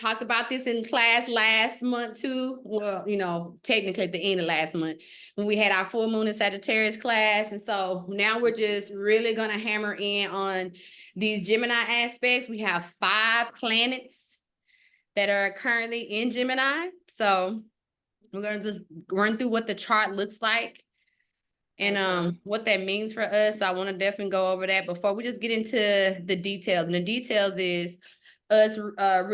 talked about this in class last month too. Well, you know, technically at the end of last month when we had our full moon in Sagittarius class. And so now we're just really going to hammer in on these Gemini aspects. We have 5 planets that are currently in Gemini. So we're going to just run through what the chart looks like and what that means for us. So I want to definitely go over that before we just get into the details. And the details is us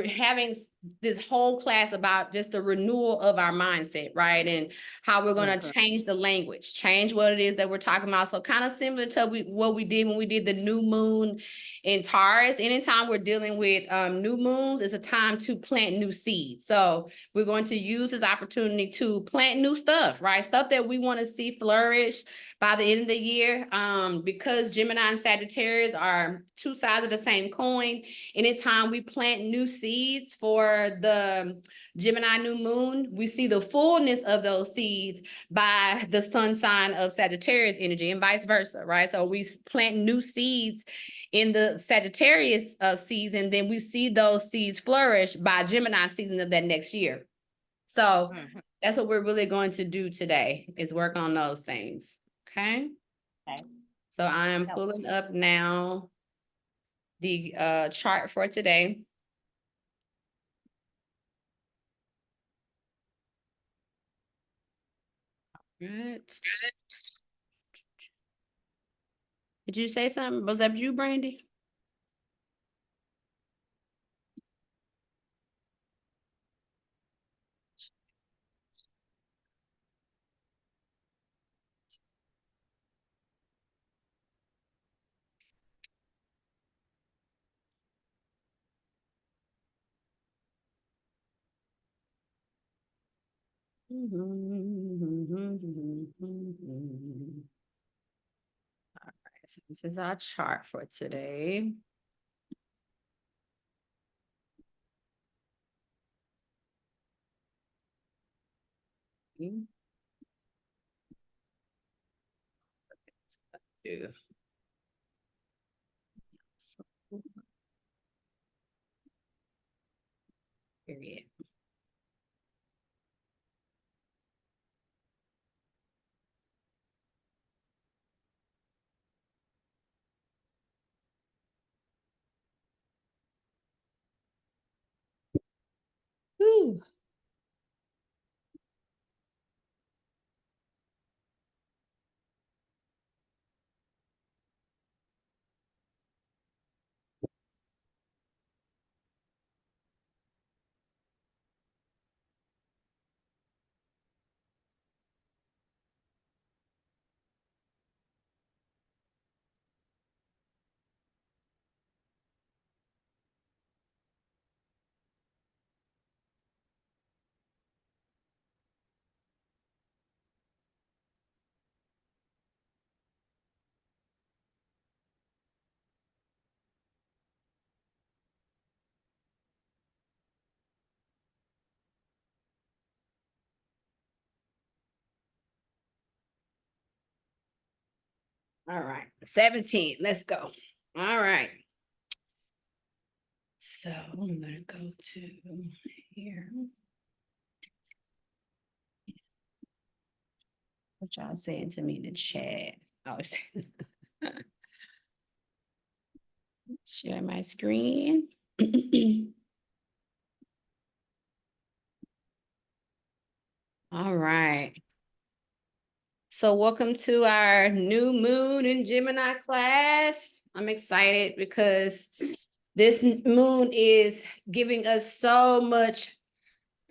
having this whole class about just the renewal of our mindset, right? And how we're going to change the language, change what it is that we're talking about. So kind of similar to what we did when we did the new moon in Taurus. Anytime we're dealing with new moons, it's a time to plant new seeds. So we're going to use this opportunity to plant new stuff, right? Stuff that we want to see flourish by the end of the year. Because Gemini and Sagittarius are 2 sides of the same coin. Anytime we plant new seeds for the Gemini new moon, we see the fullness of those seeds by the sun sign of Sagittarius energy and vice versa, right? So we plant new seeds in the Sagittarius season, then we see those seeds flourish by Gemini season of that next year. So that's what we're really going to do today, is work on those things. Okay. So I am pulling up now the chart for today. Right. Did you say something? Was that you, Brandy? All right, so this is our chart for today. Period. Whew. All right, 17. Let's go. All right. So I'm gonna go to here. What y'all saying to me in the chat? Oh, share my screen. All right. So welcome to our new moon in Gemini class. I'm excited because this moon is giving us so much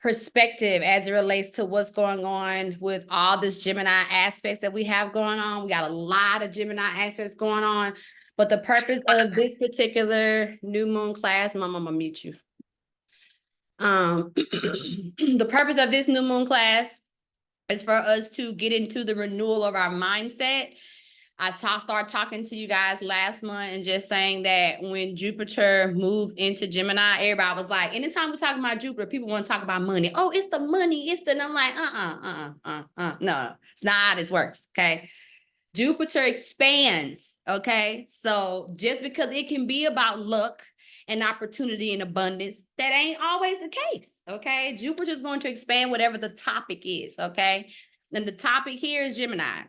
perspective as it relates to what's going on with all this Gemini aspects that we have going on. We got a lot of Gemini aspects going on, but the purpose of this particular new moon class, Mom, I'm gonna mute you. The purpose of this new moon class is for us to get into the renewal of our mindset. I started talking to you guys last month and just saying that when Jupiter moved into Gemini, everybody was like, anytime we talk about Jupiter, people want to talk about money. Oh, it's the money. And I'm like, no, it's not how this works. Okay. Jupiter expands. Okay. So just because it can be about luck and opportunity and abundance. That ain't always the case, okay? Jupiter is going to expand whatever the topic is, okay? And the topic here is Gemini.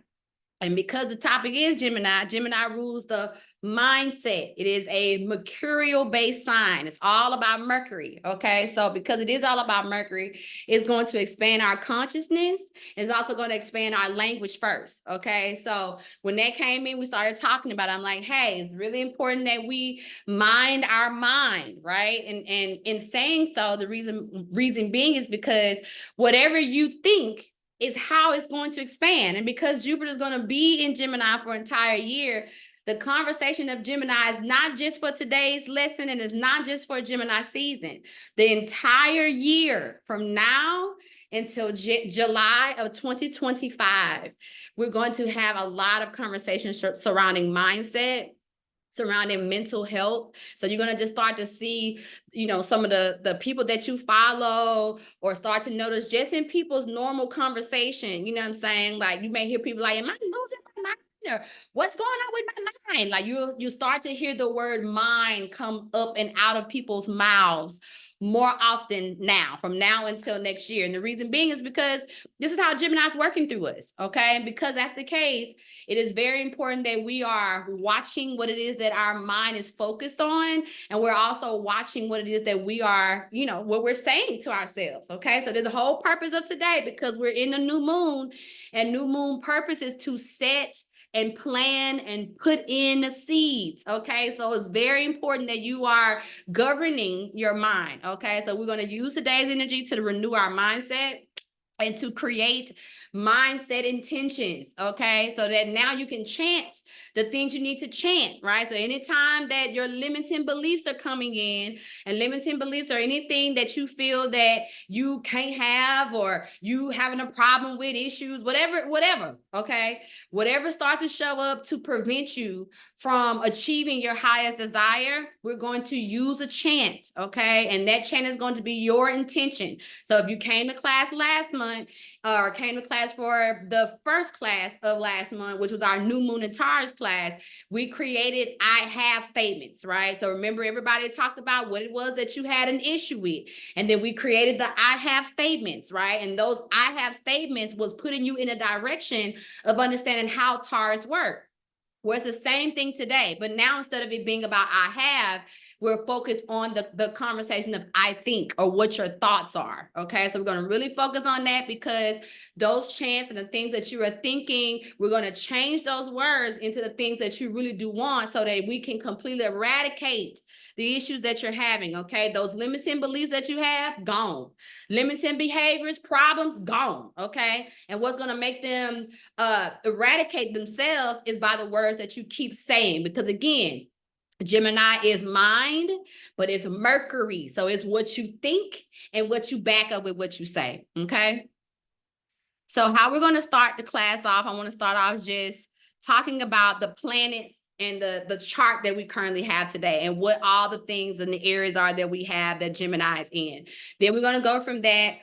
And because the topic is Gemini, Gemini rules the mindset. It is a mercurial-based sign. It's all about Mercury, okay? So because it is all about Mercury, it's going to expand our consciousness. It's also going to expand our language first, okay? So when that came in, we started talking about it. I'm like, hey, it's really important that we mind our mind, right? And in saying so, the reason being is because whatever you think is how it's going to expand. And because Jupiter is going to be in Gemini for an entire year, the conversation of Gemini is not just for today's lesson, and it's not just for Gemini season. The entire year from now until July of 2025, we're going to have a lot of conversations surrounding mindset, surrounding mental health. So you're going to just start to see, some of the people that you follow, or start to notice just in people's normal conversation, you know what I'm saying? Like, you may hear people like, am I losing my mind? Or what's going on with my mind? Like, you start to hear the word mind come up and out of people's mouths more often now, from now until next year. And the reason being is because this is how Gemini's working through us, okay? And because that's the case, it is very important that we are watching what it is that our mind is focused on. And we're also watching what it is that we are, what we're saying to ourselves, okay? So there's the whole purpose of today, because we're in a new moon, and new moon purpose is to set and plan and put in the seeds, okay? So it's very important that you are governing your mind, okay? So we're going to use today's energy to renew our mindset and to create mindset intentions, okay? So that now you can chant the things you need to chant, right? So anytime that your limiting beliefs are coming in, and limiting beliefs are anything that you feel that you can't have, or you having a problem with, issues, whatever, okay? Whatever starts to show up to prevent you from achieving your highest desire, we're going to use a chant, okay? And that chant is going to be your intention. So if you came to class last month, or came to class for the first class of last month, which was our new moon and Taurus class, we created I have statements, right? So remember, everybody talked about what it was that you had an issue with. And then we created the I have statements, right? And those I have statements was putting you in a direction of understanding how Taurus work. Well, it's the same thing today, but now instead of it being about I have, we're focused on the conversation of I think, or what your thoughts are, okay? So we're going to really focus on that, because those chants and the things that you are thinking, we're going to change those words into the things that you really do want, so that we can completely eradicate the issues that you're having, okay? Those limiting beliefs that you have, gone. Limiting behaviors, problems, gone, okay? And what's going to make them eradicate themselves is by the words that you keep saying. Because again, Gemini is mind, but it's Mercury. So it's what you think and what you back up with what you say, okay? So how we're going to start the class off, I want to start off just talking about the planets and the chart that we currently have today, and what all the things and the areas are that we have that Gemini is in. Then we're going to go from that,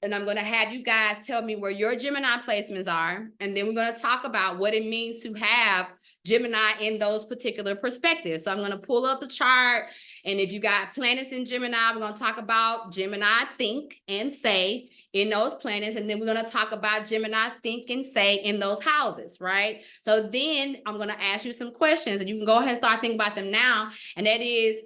and I'm going to have you guys tell me where your Gemini placements are. And then we're going to talk about what it means to have Gemini in those particular perspectives. So I'm going to pull up the chart. And if you got planets in Gemini, we're going to talk about Gemini think and say in those planets. And then we're going to talk about Gemini think and say in those houses, right? So then I'm going to ask you some questions, and you can go ahead and start thinking about them now. And that is,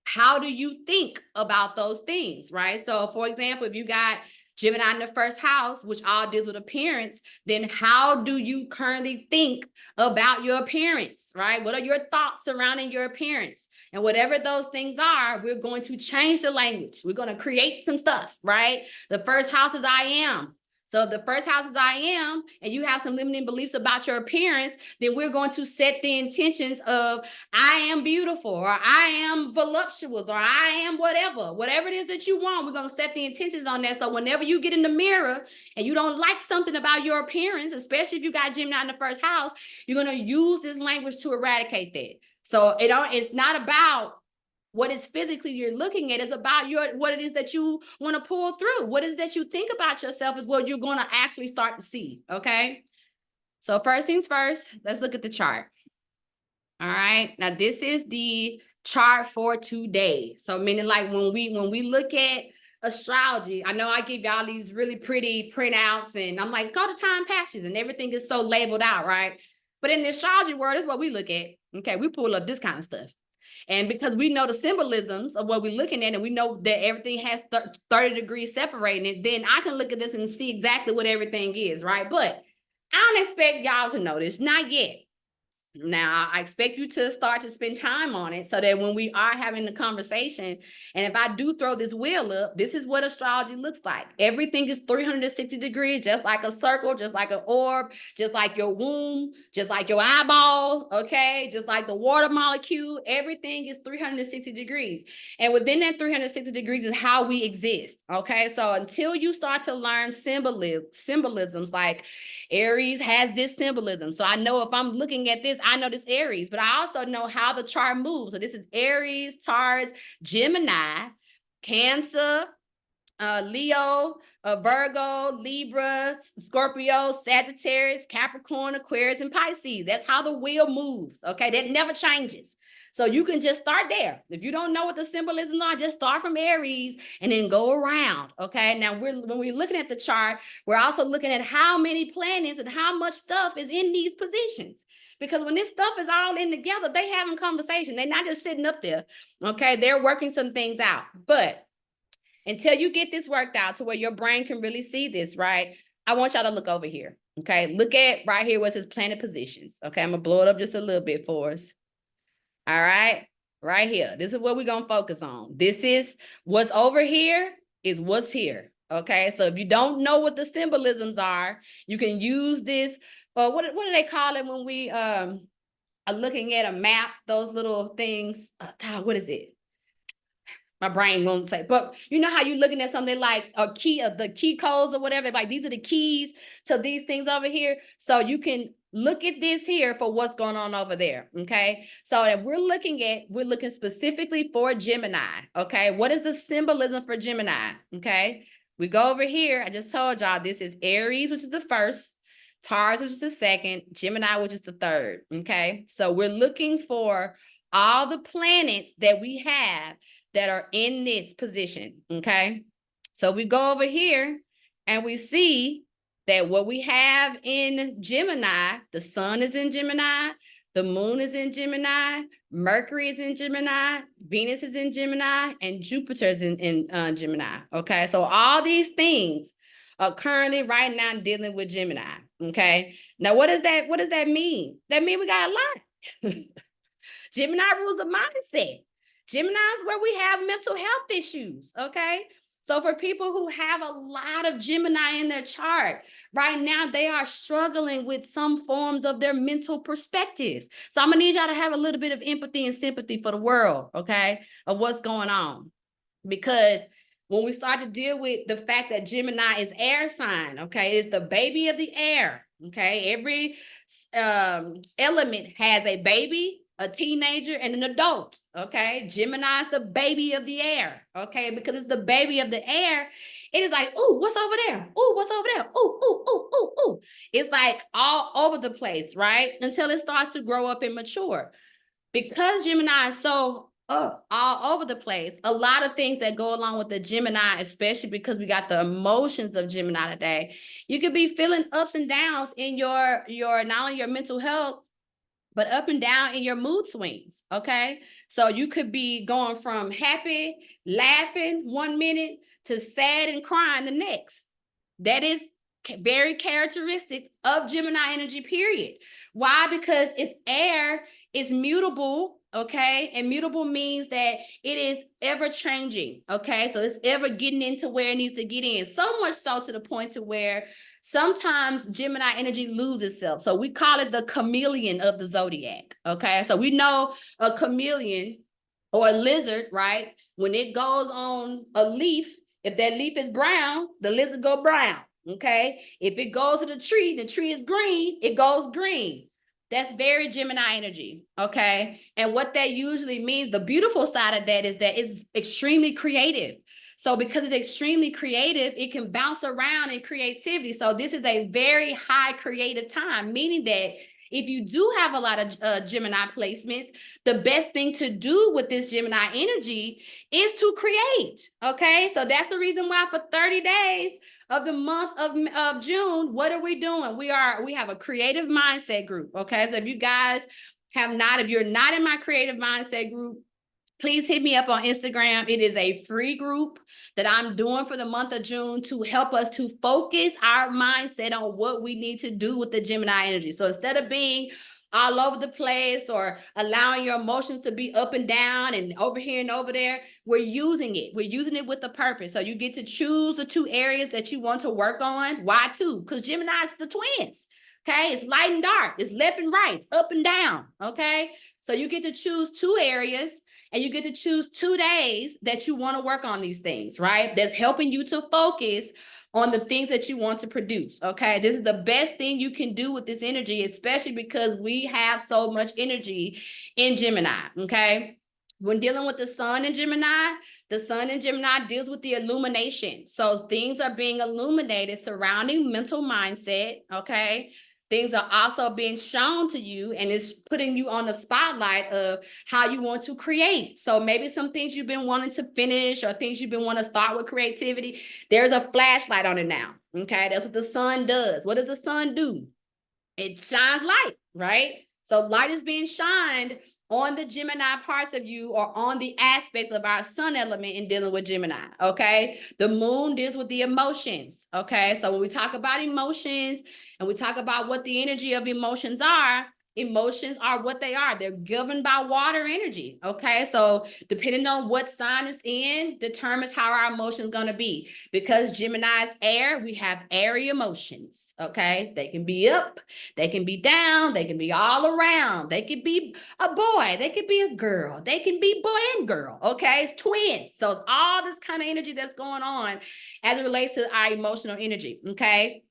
how do you think about those things, right? So for example, if you got Gemini in the first house, which all deals with appearance, then how do you currently think about your appearance, right? What are your thoughts surrounding your appearance? And whatever those things are, we're going to change the language. We're going to create some stuff, right? The first house is I am. So if the first house is I am, and you have some limiting beliefs about your appearance, then we're going to set the intentions of I am beautiful, or I am voluptuous, or I am whatever it is that you want. We're going to set the intentions on that. So whenever you get in the mirror and you don't like something about your appearance, especially if you got Gemini in the first house, you're going to use this language to eradicate that. So it's not about what is physically you're looking at, is about what it is that you want to pull through. What is that you think about yourself is what you're going to actually start to see, okay? So first things first, let's look at the chart. All right, now this is the chart for today. So meaning like when we look at astrology, I know I give y'all these really pretty printouts and I'm like, go to time passages and everything is so labeled out, right? But in the astrology world, is what we look at. Okay, we pull up this kind of stuff. And because we know the symbolisms of what we're looking at and we know that everything has 30 degrees separating it, then I can look at this and see exactly what everything is, right? But I don't expect y'all to know this, not yet. Now, I expect you to start to spend time on it so that when we are having the conversation, and if I do throw this wheel up, this is what astrology looks like. Everything is 360 degrees, just like a circle, just like an orb, just like your womb, just like your eyeball, okay? Just like the water molecule, everything is 360 degrees. And within that 360 degrees is how we exist, okay? So until you start to learn symbolisms like Aries has this symbolism. So I know if I'm looking at this, I know this Aries, but I also know how the chart moves. So this is Aries, Taurus, Gemini, Cancer, Leo, Virgo, Libra, Scorpio, Sagittarius, Capricorn, Aquarius, and Pisces. That's how the wheel moves, okay? That never changes. So you can just start there. If you don't know what the symbolisms are, just start from Aries and then go around, okay? Now, when we're looking at the chart, we're also looking at how many planets and how much stuff is in these positions. Because when this stuff is all in together, they having conversation. They're not just sitting up there, okay? They're working some things out. But until you get this worked out to where your brain can really see this, right? I want y'all to look over here, okay? Look at right here where it says planet positions, okay? I'm gonna blow it up just a little bit for us. All right, right here. This is what we're gonna focus on. This is what's over here is what's here, okay? So if you don't know what the symbolisms are, you can use this, what do they call it when we are looking at a map, those little things, what is it? My brain won't say, but you know how you're looking at something like a key of the key codes or whatever, like these are the keys to these things over here. So you can look at this here for what's going on over there, okay? So if we're looking specifically for Gemini, okay? What is the symbolism for Gemini, okay? We go over here, I just told y'all this is Aries, which is the first, Taurus, which is the second, Gemini, which is the third, okay? So we're looking for all the planets that we have that are in this position, okay? So we go over here and we see that what we have in Gemini, the sun is in Gemini, the moon is in Gemini, Mercury is in Gemini, Venus is in Gemini, and Jupiter is in Gemini, okay? So all these things are currently right now dealing with Gemini, okay? Now, what does that mean? That means we got a lot. Gemini rules the mindset. Gemini is where we have mental health issues, okay? So for people who have a lot of Gemini in their chart, right now they are struggling with some forms of their mental perspectives. So I'm gonna need y'all to have a little bit of empathy and sympathy for the world, okay, of what's going on. Because when we start to deal with the fact that Gemini is air sign, okay, it's the baby of the air, okay? Every element has a baby, a teenager, and an adult, okay? Gemini is the baby of the air, okay? Because it's the baby of the air, it is like, ooh, what's over there? Ooh, what's over there? Ooh, ooh, ooh, ooh, ooh. It's like all over the place, right? Until it starts to grow up and mature. Because Gemini is so all over the place, a lot of things that go along with the Gemini, especially because we got the emotions of Gemini today, you could be feeling ups and downs in your not only your mental health, but up and down in your mood swings, okay? So you could be going from happy, laughing 1 minute to sad and crying the next. That is very characteristic of Gemini energy, period. Why? Because it's air, it's mutable, okay? And mutable means that it is ever changing, okay? So it's ever getting into where it needs to get in. So much so to the point to where sometimes Gemini energy loses itself. So we call it the chameleon of the zodiac, okay? So we know a chameleon or a lizard, right? When it goes on a leaf, if that leaf is brown, the lizard go brown, okay? If it goes to the tree is green, it goes green. That's very Gemini energy, okay? And what that usually means, the beautiful side of that is that it's extremely creative. So because it's extremely creative, it can bounce around in creativity. So this is a very high creative time, meaning that If you do have a lot of Gemini placements, the best thing to do with this Gemini energy is to create, okay? So that's the reason why for 30 days of the month of June, what are we doing? We have a creative mindset group, okay? So if you guys if you're not in my creative mindset group, please hit me up on Instagram. It is a free group that I'm doing for the month of June to help us to focus our mindset on what we need to do with the Gemini energy. So instead of being all over the place or allowing your emotions to be up and down and over here and over there, we're using it. We're using it with a purpose. So you get to choose the 2 areas that you want to work on. Why 2? Because Gemini is the twins. Okay, it's light and dark. It's left and right, up and down. Okay, so you get to choose 2 areas and you get to choose 2 days that you want to work on these things, right? That's helping you to focus on the things that you want to produce. Okay, this is the best thing you can do with this energy, especially because we have so much energy in Gemini. Okay. When dealing with the sun in Gemini deals with the illumination. So things are being illuminated surrounding mental mindset, okay? Things are also being shown to you and it's putting you on the spotlight of how you want to create. So maybe some things you've been wanting to finish or things you've been wanting to start with creativity, there's a flashlight on it now, okay? That's what the sun does. What does the sun do? It shines light, right? So light is being shined on the Gemini parts of you or on the aspects of our sun element in dealing with Gemini, okay? The moon deals with the emotions, okay? So when we talk about emotions and we talk about what the energy of emotions are what they are. They're governed by water energy, okay? So depending on what sign it's in determines how our emotions going to be. Because Gemini is air, we have airy emotions, okay? They can be up, they can be down, they can be all around. They could be a boy, they could be a girl, they can be boy and girl, okay? It's twins. So it's all this kind of energy that's going on as it relates to our emotional energy, okay?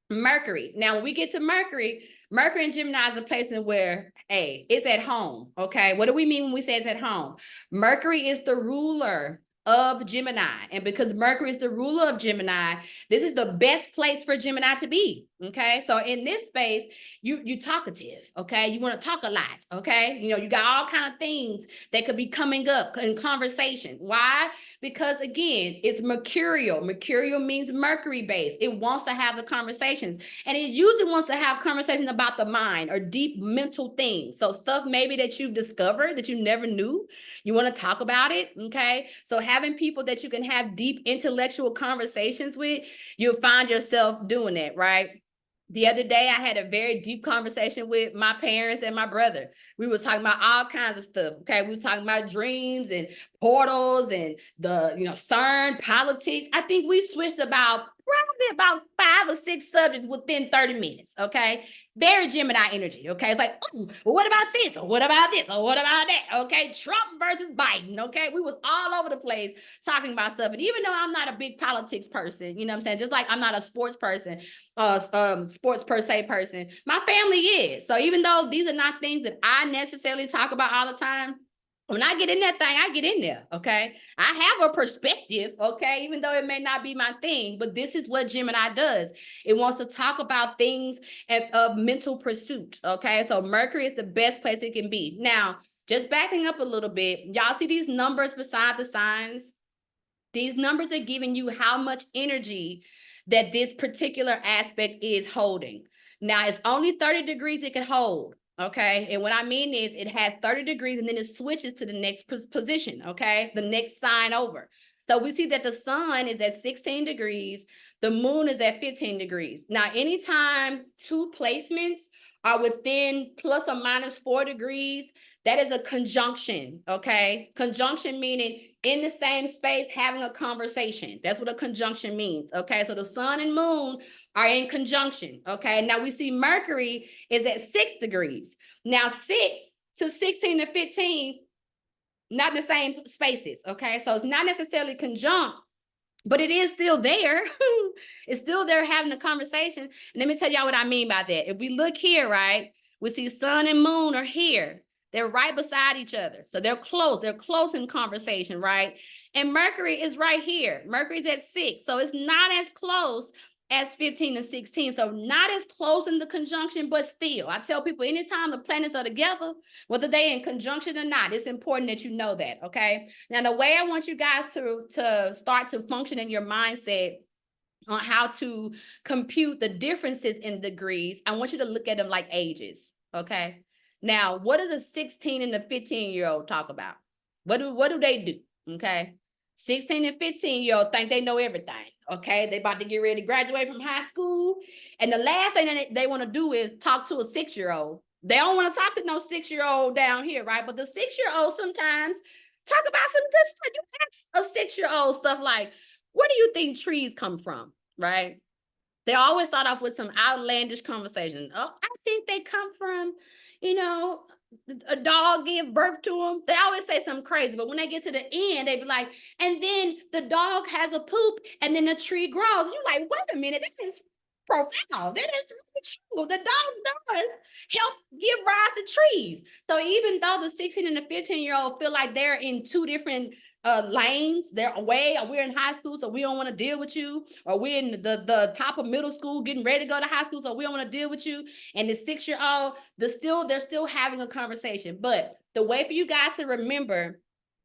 Mercury. Now, when we get to Mercury and Gemini is a place in where, hey, it's at home, okay? What do we mean when we say it's at home? Mercury is the ruler of Gemini. And because Mercury is the ruler of Gemini, this is the best place for Gemini to be, okay? So in this space, you talkative, okay? You want to talk a lot, okay? You know, you got all kind of things that could be coming up in conversation. Why? Because again, it's mercurial. Mercurial means Mercury based. It wants to have the conversations. And it usually wants to have conversations about the mind or deep mental things. So stuff maybe that you've discovered that you never knew. You want to talk about it, okay? So having people that you can have deep intellectual conversations with, you'll find yourself doing that, right? The other day, I had a very deep conversation with my parents and my brother. We were talking about all kinds of stuff. Okay, we were talking about dreams and portals and the CERN, politics. I think we switched probably about 5 or 6 subjects within 30 minutes. Okay, very Gemini energy. Okay, it's like, well, what about this? Or what about this? Or what about that? Okay, Trump versus Biden. Okay, we was all over the place talking about stuff. And even though I'm not a big politics person, you know what I'm saying? Just like I'm not a sports person, sports per se person, my family is. So even though these are not things that I necessarily talk about all the time, when I get in that thing, I get in there, okay? I have a perspective, okay? Even though it may not be my thing, but this is what Gemini does. It wants to talk about things of mental pursuit, okay? So Mercury is the best place it can be. Now, just backing up a little bit, y'all see these numbers beside the signs? These numbers are giving you how much energy that this particular aspect is holding. Now, it's only 30 degrees it can hold. Okay. And what I mean is it has 30 degrees and then it switches to the next position. Okay. The next sign over. So we see that the sun is at 16 degrees. The moon is at 15 degrees. Now, anytime 2 placements are within plus or minus 4 degrees, that is a conjunction. Okay. Conjunction meaning in the same space, having a conversation. That's what a conjunction means. Okay. So the sun and moon are in conjunction. Okay. Now we see Mercury is at 6 degrees. Now 6 to 16 to 15, not the same spaces. Okay. So it's not necessarily conjunct, but it is still there. It's still there having a conversation. And let me tell y'all what I mean by that. If we look here, right, we see sun and moon are here. They're right beside each other. So they're close. They're close in conversation, right? And Mercury is right here. Mercury's at 6. So it's not as close as 15 and 16. So not as close in the conjunction, but still, I tell people anytime the planets are together, whether they in conjunction or not, it's important that you know that, okay? Now, the way I want you guys to start to function in your mindset on how to compute the differences in degrees, I want you to look at them like ages, okay? Now, what does a 16 and a 15-year-old talk about? What do they do, okay? 16 and 15-year-old think they know everything, okay? They about to get ready to graduate from high school, and the last thing that they want to do is talk to a 6-year-old. They don't want to talk to no 6-year-old down here, right? But the 6-year-old sometimes talk about some good stuff. You ask a 6-year-old stuff like, where do you think trees come from, right? They always start off with some outlandish conversation. Oh, I think they come from, you know, a dog gave birth to them. They always say something crazy, but when they get to the end, they be like, and then the dog has a poop, and then the tree grows. You're like, wait a minute, that is profound. That is really true. The dog does help give rise to trees. So even though the 16 and the 15-year-old feel like they're in two different lanes, they're away, or we're in high school, so we don't want to deal with you, or we're in the top of middle school getting ready to go to high school, so we don't want to deal with you, and the 6-year-old, they're still having a conversation. But the way for you guys to remember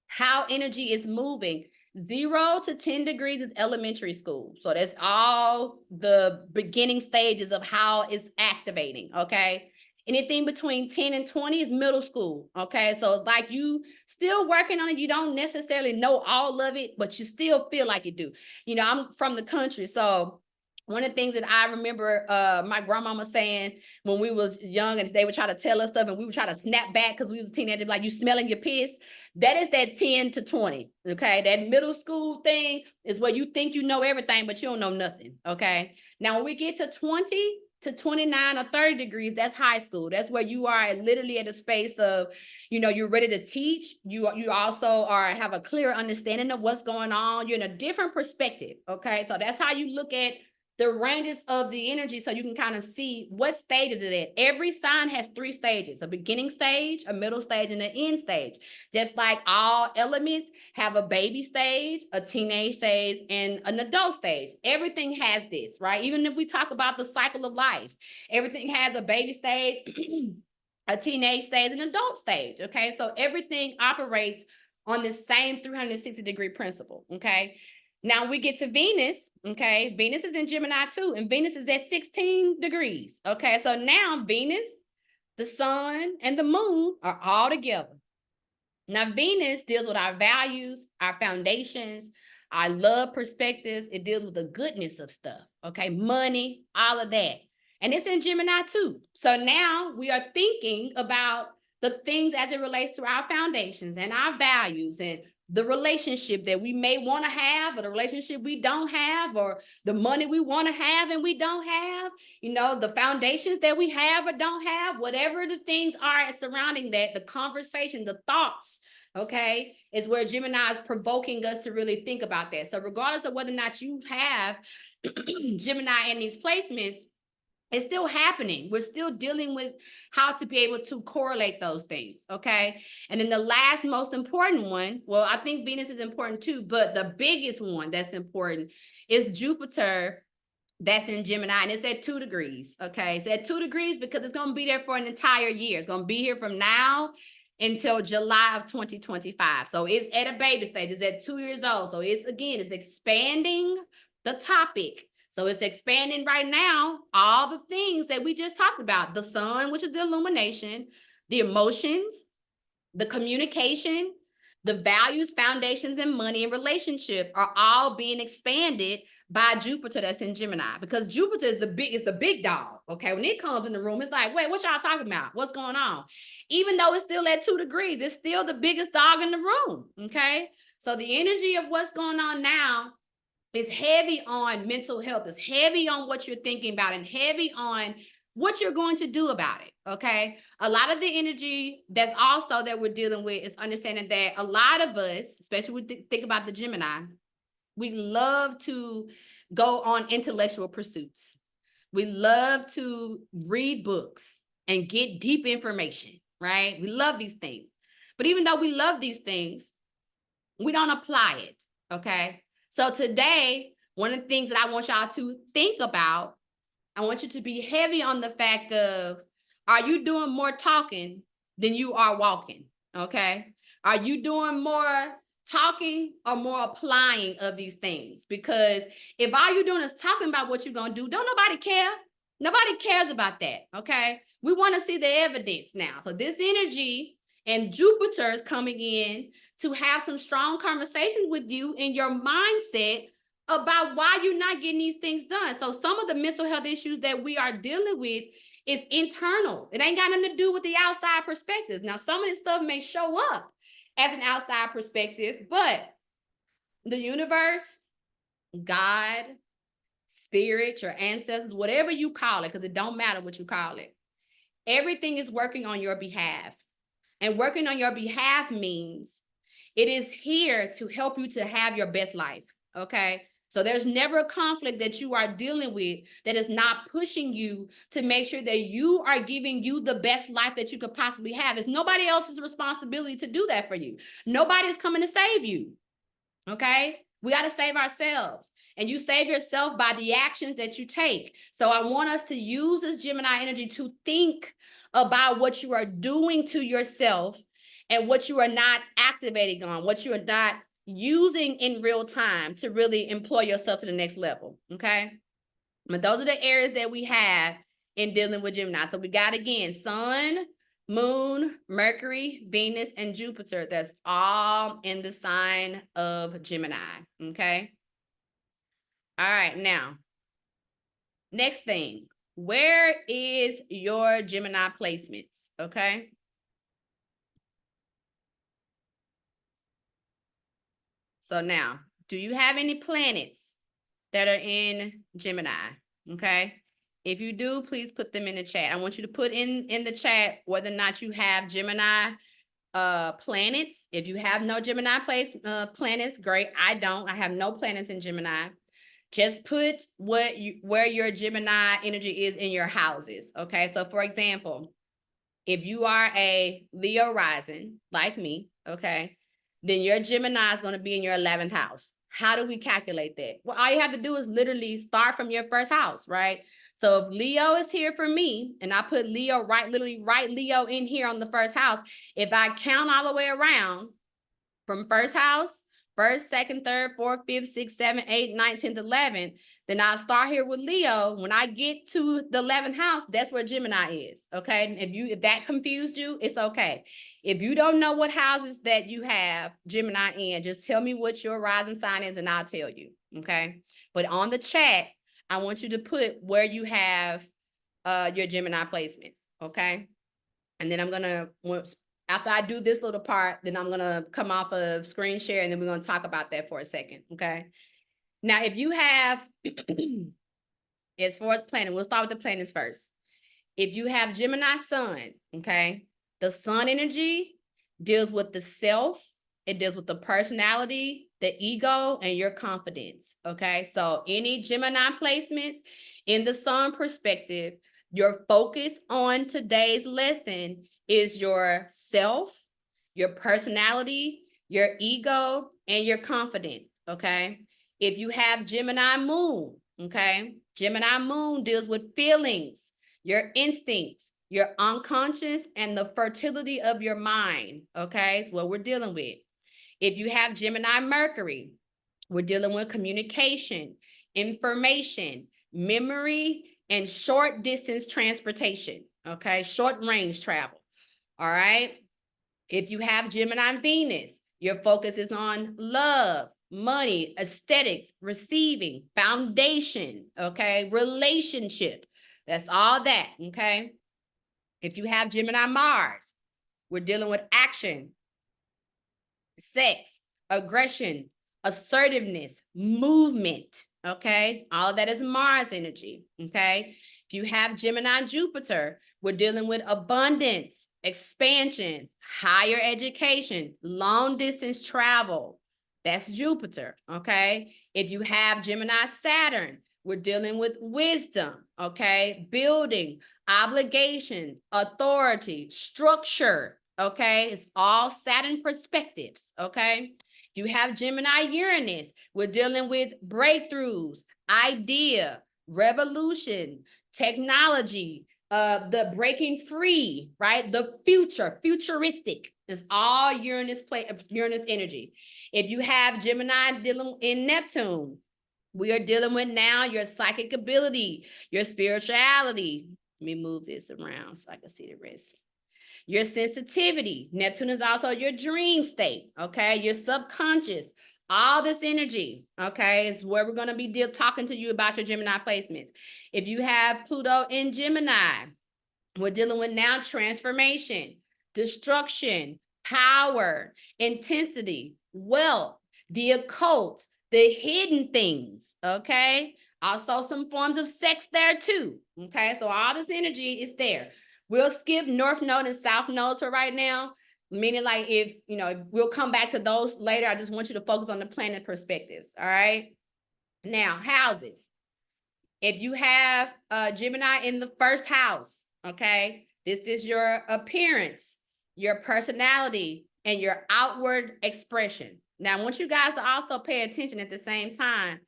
how energy is moving, 0 to 10 degrees is elementary school. So that's all the beginning stages of how it's activating, okay? Anything between 10 and 20 is middle school, okay? So it's like you still working on it. You don't necessarily know all of it, but you still feel like you do. You know, I'm from the country, so one of the things that I remember my grandmama saying when we was young, and they would try to tell us stuff and we would try to snap back because we was teenagers, like, you smelling your piss. That is that 10 to 20, okay? That middle school thing is where you think you know everything, but you don't know nothing, okay? Now, when we get to 20 to 29 or 30 degrees, that's high school. That's where you are literally at a space of, you know, you're ready to teach. You also have a clear understanding of what's going on. You're in a different perspective, okay? So that's how you look at the ranges of the energy, so you can kind of see what stage is it at. Every sign has 3 stages: a beginning stage, a middle stage, and an end stage. Just like all elements have a baby stage, a teenage stage, and an adult stage. Everything has this, right? Even if we talk about the cycle of life, everything has a baby stage, a teenage stage, and an adult stage, okay? So everything operates on the same 360-degree principle, okay? Now we get to Venus, okay? Venus is in Gemini too, and Venus is at 16 degrees, okay? So now Venus, the sun, and the moon are all together. Now Venus deals with our values, our foundations, our love perspectives. It deals with the goodness of stuff, okay? Money, all of that. And it's in Gemini too. So now we are thinking about the things as it relates to our foundations and our values, and the relationship that we may want to have, or the relationship we don't have, or the money we want to have and we don't have, you know, the foundations that we have or don't have, whatever the things are surrounding that, the conversation, the thoughts, okay, is where Gemini is provoking us to really think about that. So regardless of whether or not you have Gemini in these placements, it's still happening. We're still dealing with how to be able to correlate those things, okay? And then the last most important one, well, I think Venus is important too, but the biggest one that's important is Jupiter, that's in Gemini, and it's at 2 degrees, okay? It's at 2 degrees because it's gonna be there for an entire year. It's gonna be here from now until July of 2025. So it's at a baby stage. It's at 2 years old. So it's expanding the topic. So it's expanding right now all the things that we just talked about: the sun, which is the illumination, the emotions, the communication, the values, foundations, and money and relationship are all being expanded by Jupiter that's in Gemini, because Jupiter is the big dog. Okay, when it comes in the room, it's like, wait, what y'all talking about? What's going on? Even though it's still at 2 degrees, it's still the biggest dog in the room. Okay, so the energy of what's going on now is heavy on mental health. It's heavy on what you're thinking about, and heavy on what you're going to do about it, okay? A lot of the energy that's also that we're dealing with is understanding that a lot of us, especially when we think about the Gemini, we love to go on intellectual pursuits. We love to read books and get deep information, right? We love these things. But even though we love these things, we don't apply it, okay? So today, one of the things that I want y'all to think about, I want you to be heavy on the fact of, are you doing more talking than you are walking? Okay. Are you doing more talking or more applying of these things? Because if all you're doing is talking about what you're going to do, don't nobody care. Nobody cares about that. Okay. We want to see the evidence now. So this energy and Jupiter is coming in to have some strong conversations with you in your mindset about why you're not getting these things done. So some of the mental health issues that we are dealing with is internal. It ain't got nothing to do with the outside perspectives. Now, some of this stuff may show up as an outside perspective, but the universe, God, spirit, your ancestors, whatever you call it, because it don't matter what you call it, everything is working on your behalf. And working on your behalf means it is here to help you to have your best life, okay? So there's never a conflict that you are dealing with that is not pushing you to make sure that you are giving you the best life that you could possibly have. It's nobody else's responsibility to do that for you. Nobody's coming to save you, okay? We got to save ourselves. And you save yourself by the actions that you take. So I want us to use this Gemini energy to think about what you are doing to yourself and what you are not activating on, what you are not using in real time to really employ yourself to the next level, okay? But those are the areas that we have in dealing with Gemini. So we got, again, Sun, Moon, Mercury, Venus, and Jupiter. That's all in the sign of Gemini, okay? All right, now, next thing, where is your Gemini placements, okay? So now, do you have any planets that are in Gemini, okay? If you do, please put them in the chat. I want you to put in the chat whether or not you have Gemini planets. If you have no Gemini planets, great. I don't. I have no planets in Gemini. Just put where your Gemini energy is in your houses, okay? So for example, if you are a Leo rising, like me, okay, then your Gemini is going to be in your 11th house. How do we calculate that? Well, all you have to do is literally start from your first house, right? So if Leo is here for me, and I put Leo literally write Leo in here on the first house, if I count all the way around from first house, first, second, third, fourth, fifth, sixth, seventh, eighth, ninth, 10th, 11th, then I'll start here with Leo. When I get to the 11th house, that's where Gemini is, okay? And if that confused you, it's okay. If you don't know what houses that you have Gemini in, just tell me what your rising sign is and I'll tell you, okay? But on the chat, I want you to put where you have your Gemini placements, okay? And then I'm gonna, after I do this little part, then I'm gonna come off of screen share and then we're gonna talk about that for a second, okay? Now, if you have, as far as planning, we'll start with the planets first. If you have Gemini Sun, okay, the Sun energy deals with the self, it deals with the personality, the ego, and your confidence, okay? So any Gemini placements in the Sun perspective, your focus on today's lesson is your self, your personality, your ego, and your confidence, okay? If you have Gemini Moon, okay, Gemini Moon deals with feelings, your instincts, your unconscious, and the fertility of your mind, okay? It's what we're dealing with. If you have Gemini Mercury, we're dealing with communication, information, memory, and short distance transportation, okay? Short range travel, all right? If you have Gemini Venus, your focus is on love, money, aesthetics, receiving, foundation, okay? Relationship, that's all that, okay? If you have Gemini Mars, we're dealing with action, sex, aggression, assertiveness, movement, okay? All that is Mars energy, okay? If you have Gemini Jupiter, we're dealing with abundance, expansion, higher education, long distance travel. That's Jupiter, okay? If you have Gemini Saturn, we're dealing with wisdom, okay? Building, obligation, authority, structure, okay? It's all Saturn perspectives, okay? You have Gemini Uranus. We're dealing with breakthroughs, idea, revolution, technology, the breaking free, right? The future, futuristic. It's all Uranus energy. If you have Gemini dealing in Neptune, we are dealing with now your psychic ability, your spirituality. Let me move this around so I can see the rest. Your sensitivity. Neptune is also your dream state, okay? Your subconscious. All this energy, okay, is where we're going to be talking to you about your Gemini placements. If you have Pluto in Gemini, we're dealing with now transformation, destruction, power, intensity, wealth, the occult, the hidden things, okay? Also some forms of sex there too, okay? So all this energy is there. We'll skip North Node and South Nodes for right now, meaning like if, you know, we'll come back to those later. I just want you to focus on the planet perspectives, all right? Now, houses. If you have Gemini in the first house, okay, this is your appearance, your personality, and your outward expression. Now, I want you guys to also pay attention at the same time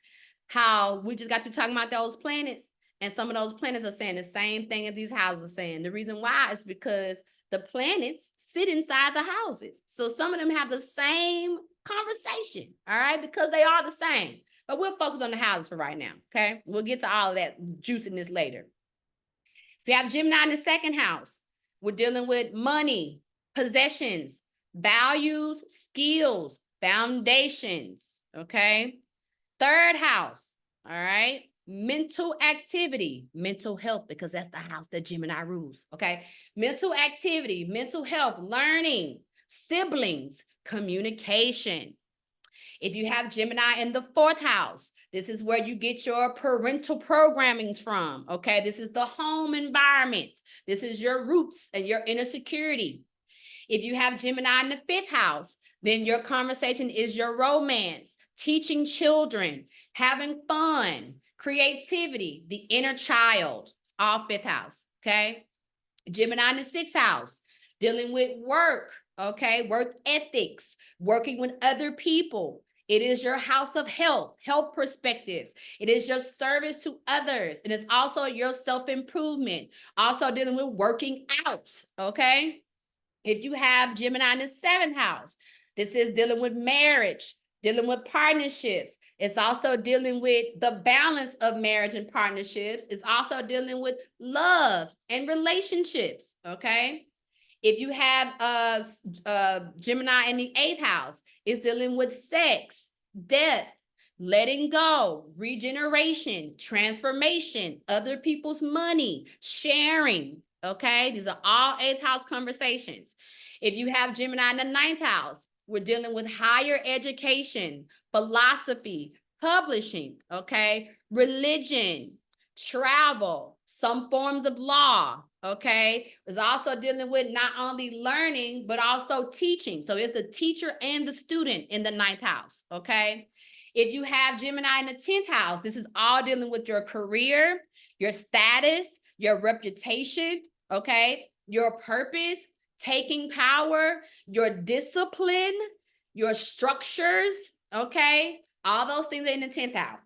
how we just got to talking about those planets, and some of those planets are saying the same thing as these houses are saying. The reason why is because the planets sit inside the houses. So some of them have the same conversation, all right, because they are the same. But we'll focus on the houses for right now, okay? We'll get to all of that juiciness later. If you have Gemini in the second house, we're dealing with money, possessions, values, skills, foundations, okay? Third house, all right? Mental activity, mental health, because that's the house that Gemini rules, okay? Mental activity, mental health, learning, siblings, communication. If you have Gemini in the fourth house, this is where you get your parental programming from, okay? This is the home environment. This is your roots and your inner security. If you have Gemini in the fifth house, then your conversation is your romance, teaching children, having fun, creativity, the inner child. It's all fifth house, okay? Gemini in the sixth house, dealing with work, okay? Work ethics, working with other people. It is your house of health, health perspectives. It is your service to others. And it's also your self-improvement. Also dealing with working out, okay? If you have Gemini in the seventh house, this is dealing with marriage, dealing with partnerships. It's also dealing with the balance of marriage and partnerships. It's also dealing with love and relationships, okay? If you have Gemini in the eighth house, it's dealing with sex, death, letting go, regeneration, transformation, other people's money, sharing, okay? These are all eighth house conversations. If you have Gemini in the ninth house, we're dealing with higher education, philosophy, publishing, okay? Religion, travel, some forms of law, okay? It's also dealing with not only learning, but also teaching. So it's the teacher and the student in the ninth house, okay? If you have Gemini in the 10th house, this is all dealing with your career, your status, your reputation, okay? Your purpose, taking power, your discipline, your structures, okay? All those things are in the 10th house.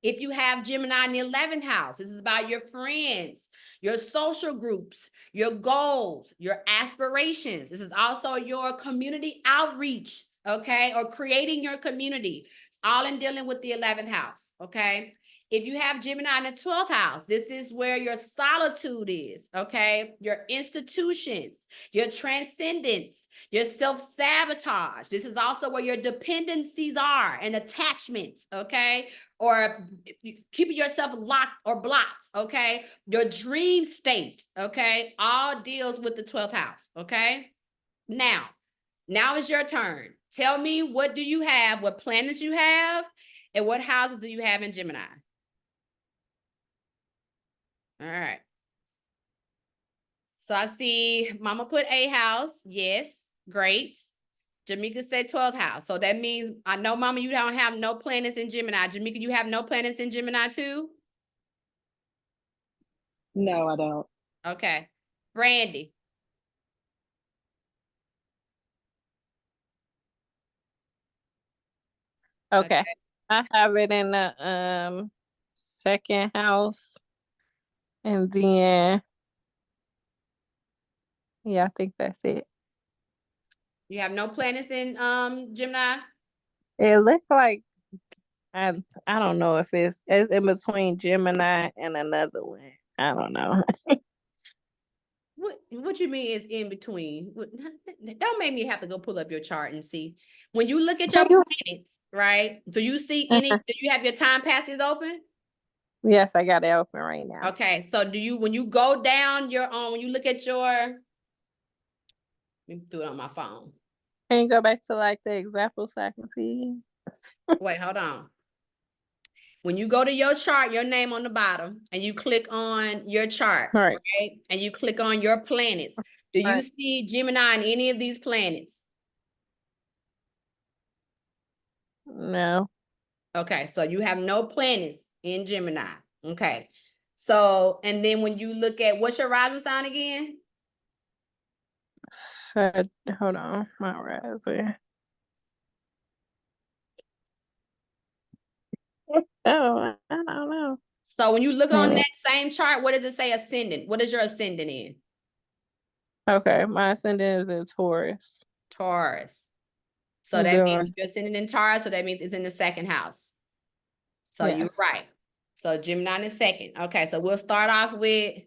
If you have Gemini in the 11th house, this is about your friends, your social groups, your goals, your aspirations. This is also your community outreach, okay? Or creating your community. It's all in dealing with the 11th house, okay? If you have Gemini in the 12th house, this is where your solitude is, okay? Your institutions, your transcendence, your self-sabotage. This is also where your dependencies are and attachments, okay? Or keeping yourself locked or blocked, okay? Your dream state, okay? All deals with the 12th house, okay? Now is your turn. Tell me, what do you have, what planets you have, and what houses do you have in Gemini? All right. So I see Mama put a house. Yes, great. Jamaica said 12th house. So that means, I know, Mama, you don't have no planets in Gemini. Jamaica, you have no planets in Gemini too? No, I don't. Okay. Brandy. Okay. I have it in the second house. And then yeah, I think that's it. You have no planets in Gemini? It looks like I I don't know if it's in between Gemini and another one. I don't know. What you mean is in between? Don't make me have to go pull up your chart and see. When you look at your planets, right? Do you see any, do you have your time passes open? Yes, I got it open right now. Okay, so do you, when you go down your own, when you look at your, let me do it on my phone. Can you go back to like the example so I can see? Wait, hold on. When you go to your chart, your name on the bottom, and you click on your chart, Right. right? And you click on your planets. Do you Right. see Gemini in any of these planets? No. Okay, so you have no planets in Gemini. Okay. So, and then when you look at, what's your rising sign again? Hold on, my rising. Oh, I don't know. So when you look on that same chart, what does it say ascendant? What is your ascendant in? Okay, my ascendant is in Taurus. Taurus. So that means Then, you're ascendant in Taurus, so that means it's in the second house. So you're yes. right. So Gemini in the second. Okay, so we'll start off with,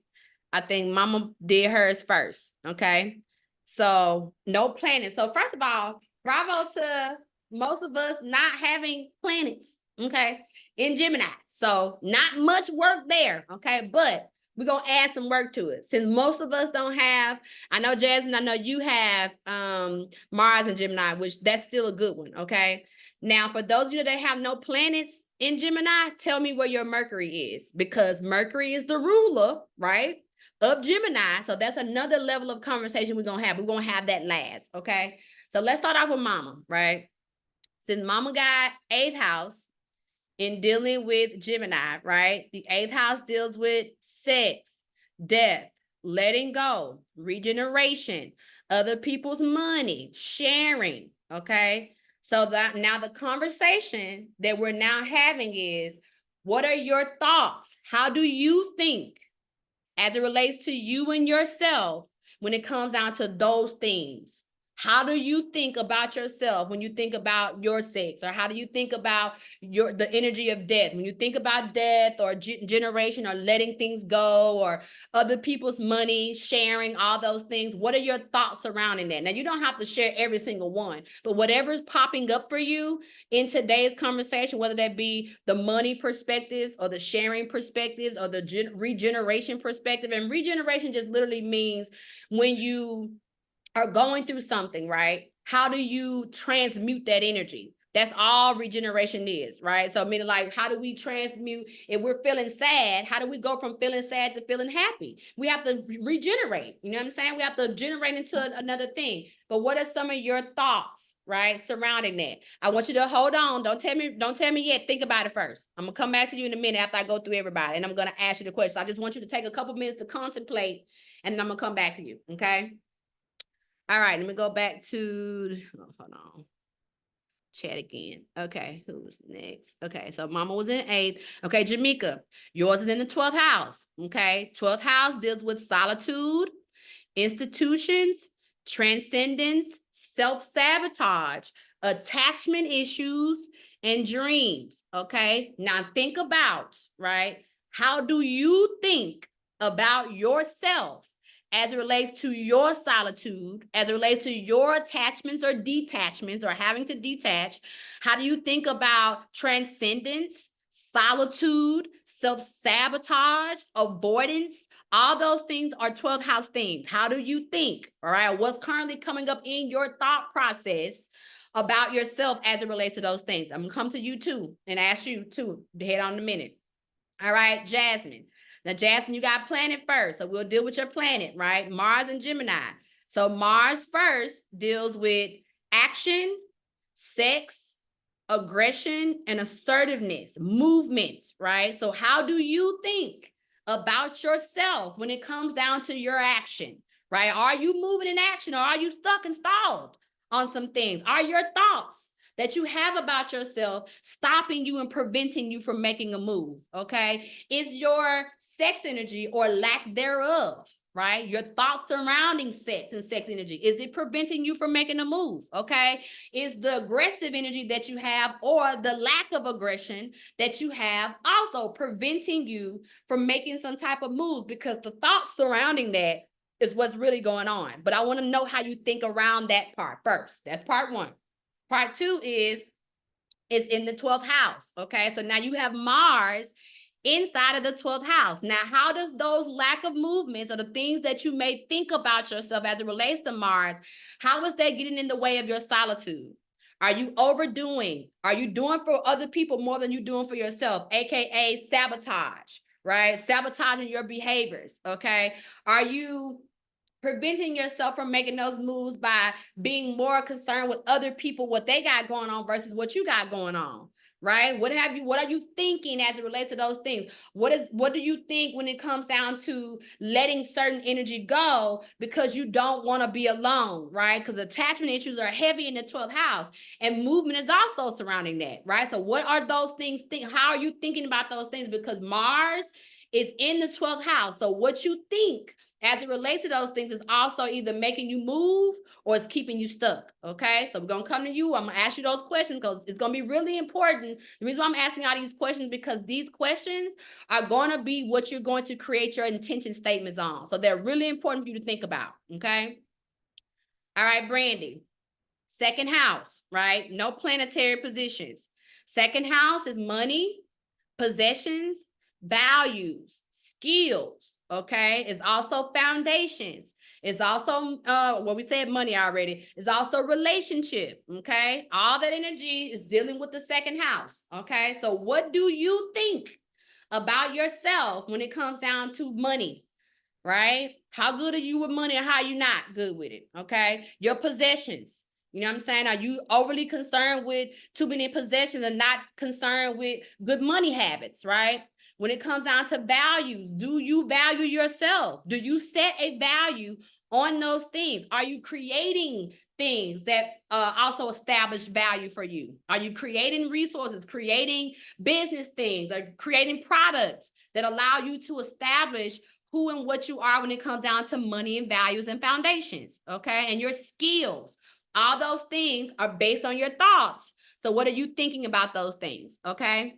I think Mama did hers first. Okay. So no planets. So first of all, bravo to most of us not having planets. Okay. In Gemini. So not much work there. Okay. But we're gonna add some work to it. Since most of us don't have, I know Jasmine, I know you have Mars and Gemini, which that's still a good one. Okay. Now, for those of you that have no planets in Gemini, tell me where your Mercury is, because Mercury is the ruler, right, of Gemini. So that's another level of conversation we're going to have. We're going to have that last, okay? So let's start off with Mama, right? Since Mama got 8th house in dealing with Gemini, right? The 8th house deals with sex, death, letting go, regeneration, other people's money, sharing, okay? So that now the conversation that we're now having is, what are your thoughts? How do you think as it relates to you and yourself when it comes down to those things? How do you think about yourself when you think about your sex? Or how do you think about the energy of death? When you think about death or generation or letting things go or other people's money, sharing, all those things, what are your thoughts surrounding that? Now, you don't have to share every single one, but whatever's popping up for you in today's conversation, whether that be the money perspectives or the sharing perspectives or the regeneration perspective. And regeneration just literally means when you are going through something, right? How do you transmute that energy? That's all regeneration is, right? So meaning like, how do we transmute, if we're feeling sad, how do we go from feeling sad to feeling happy? We have to regenerate, you know what I'm saying? We have to generate into another thing. But what are some of your thoughts, right, surrounding that? I want you to hold on. Don't tell me yet. Think about it first. I'm gonna come back to you in a minute after I go through everybody, and I'm gonna ask you the question. I just want you to take a couple minutes to contemplate, and then I'm gonna come back to you, okay? All right, let me go back to, hold on. Chat again. Okay, who's next? Okay, so Mama was in 8th. Okay, Jamaica, yours is in the 12th house. Okay, 12th house deals with solitude, institutions, transcendence, self-sabotage, attachment issues, and dreams. Okay, now think about, right? How do you think about yourself as it relates to your solitude, as it relates to your attachments or detachments or having to detach? How do you think about transcendence, solitude, self-sabotage, avoidance? All those things are 12th house things. How do you think? All right. What's currently coming up in your thought process about yourself as it relates to those things? I'm going to come to you too and ask you too to head on in a minute. All right, Jasmine. Now, Jasmine, you got planet first. So we'll deal with your planet, right? Mars and Gemini. So Mars first deals with action, sex, aggression, and assertiveness, movements, right? So how do you think about yourself when it comes down to your action, right? Are you moving in action or are you stuck and stalled on some things? Are your thoughts that you have about yourself stopping you and preventing you from making a move, okay? Is your sex energy or lack thereof, right? Your thoughts surrounding sex and sex energy, is it preventing you from making a move, okay? Is the aggressive energy that you have or the lack of aggression that you have also preventing you from making some type of move? Because the thoughts surrounding that is what's really going on. But I want to know how you think around that part first. That's part one. Part two is in the 12th house. Okay. So now you have Mars inside of the 12th house. Now, how does those lack of movements or the things that you may think about yourself as it relates to Mars, how is that getting in the way of your solitude? Are you overdoing? Are you doing for other people more than you're doing for yourself? AKA sabotage, right? Sabotaging your behaviors. Okay. Are you preventing yourself from making those moves by being more concerned with other people, what they got going on versus what you got going on, right? What are you thinking as it relates to those things? What do you think when it comes down to letting certain energy go because you don't want to be alone, right? Because attachment issues are heavy in the 12th house, and movement is also surrounding that, right? So what are those things? How are you thinking about those things? Because Mars is in the 12th house. So what you think as it relates to those things is also either making you move or it's keeping you stuck, okay? So we're going to come to you. I'm going to ask you those questions because it's going to be really important. The reason why I'm asking all these questions because these questions are going to be what you're going to create your intention statements on. So they're really important for you to think about, okay? All right, Brandy. Second house, right? No planetary positions. Second house is money, possessions, values, skills, okay? It's also foundations. It's also, well, we said money already. It's also relationship, okay? All that energy is dealing with the second house, okay? So what do you think about yourself when it comes down to money, right? How good are you with money or how are you not good with it, okay? Your possessions. You know what I'm saying? Are you overly concerned with too many possessions and not concerned with good money habits, right? When it comes down to values, do you value yourself? Do you set a value on those things? Are you creating things that also establish value for you? Are you creating resources, creating business things, or creating products that allow you to establish who and what you are when it comes down to money and values and foundations, okay? And your skills. All those things are based on your thoughts. So what are you thinking about those things, okay?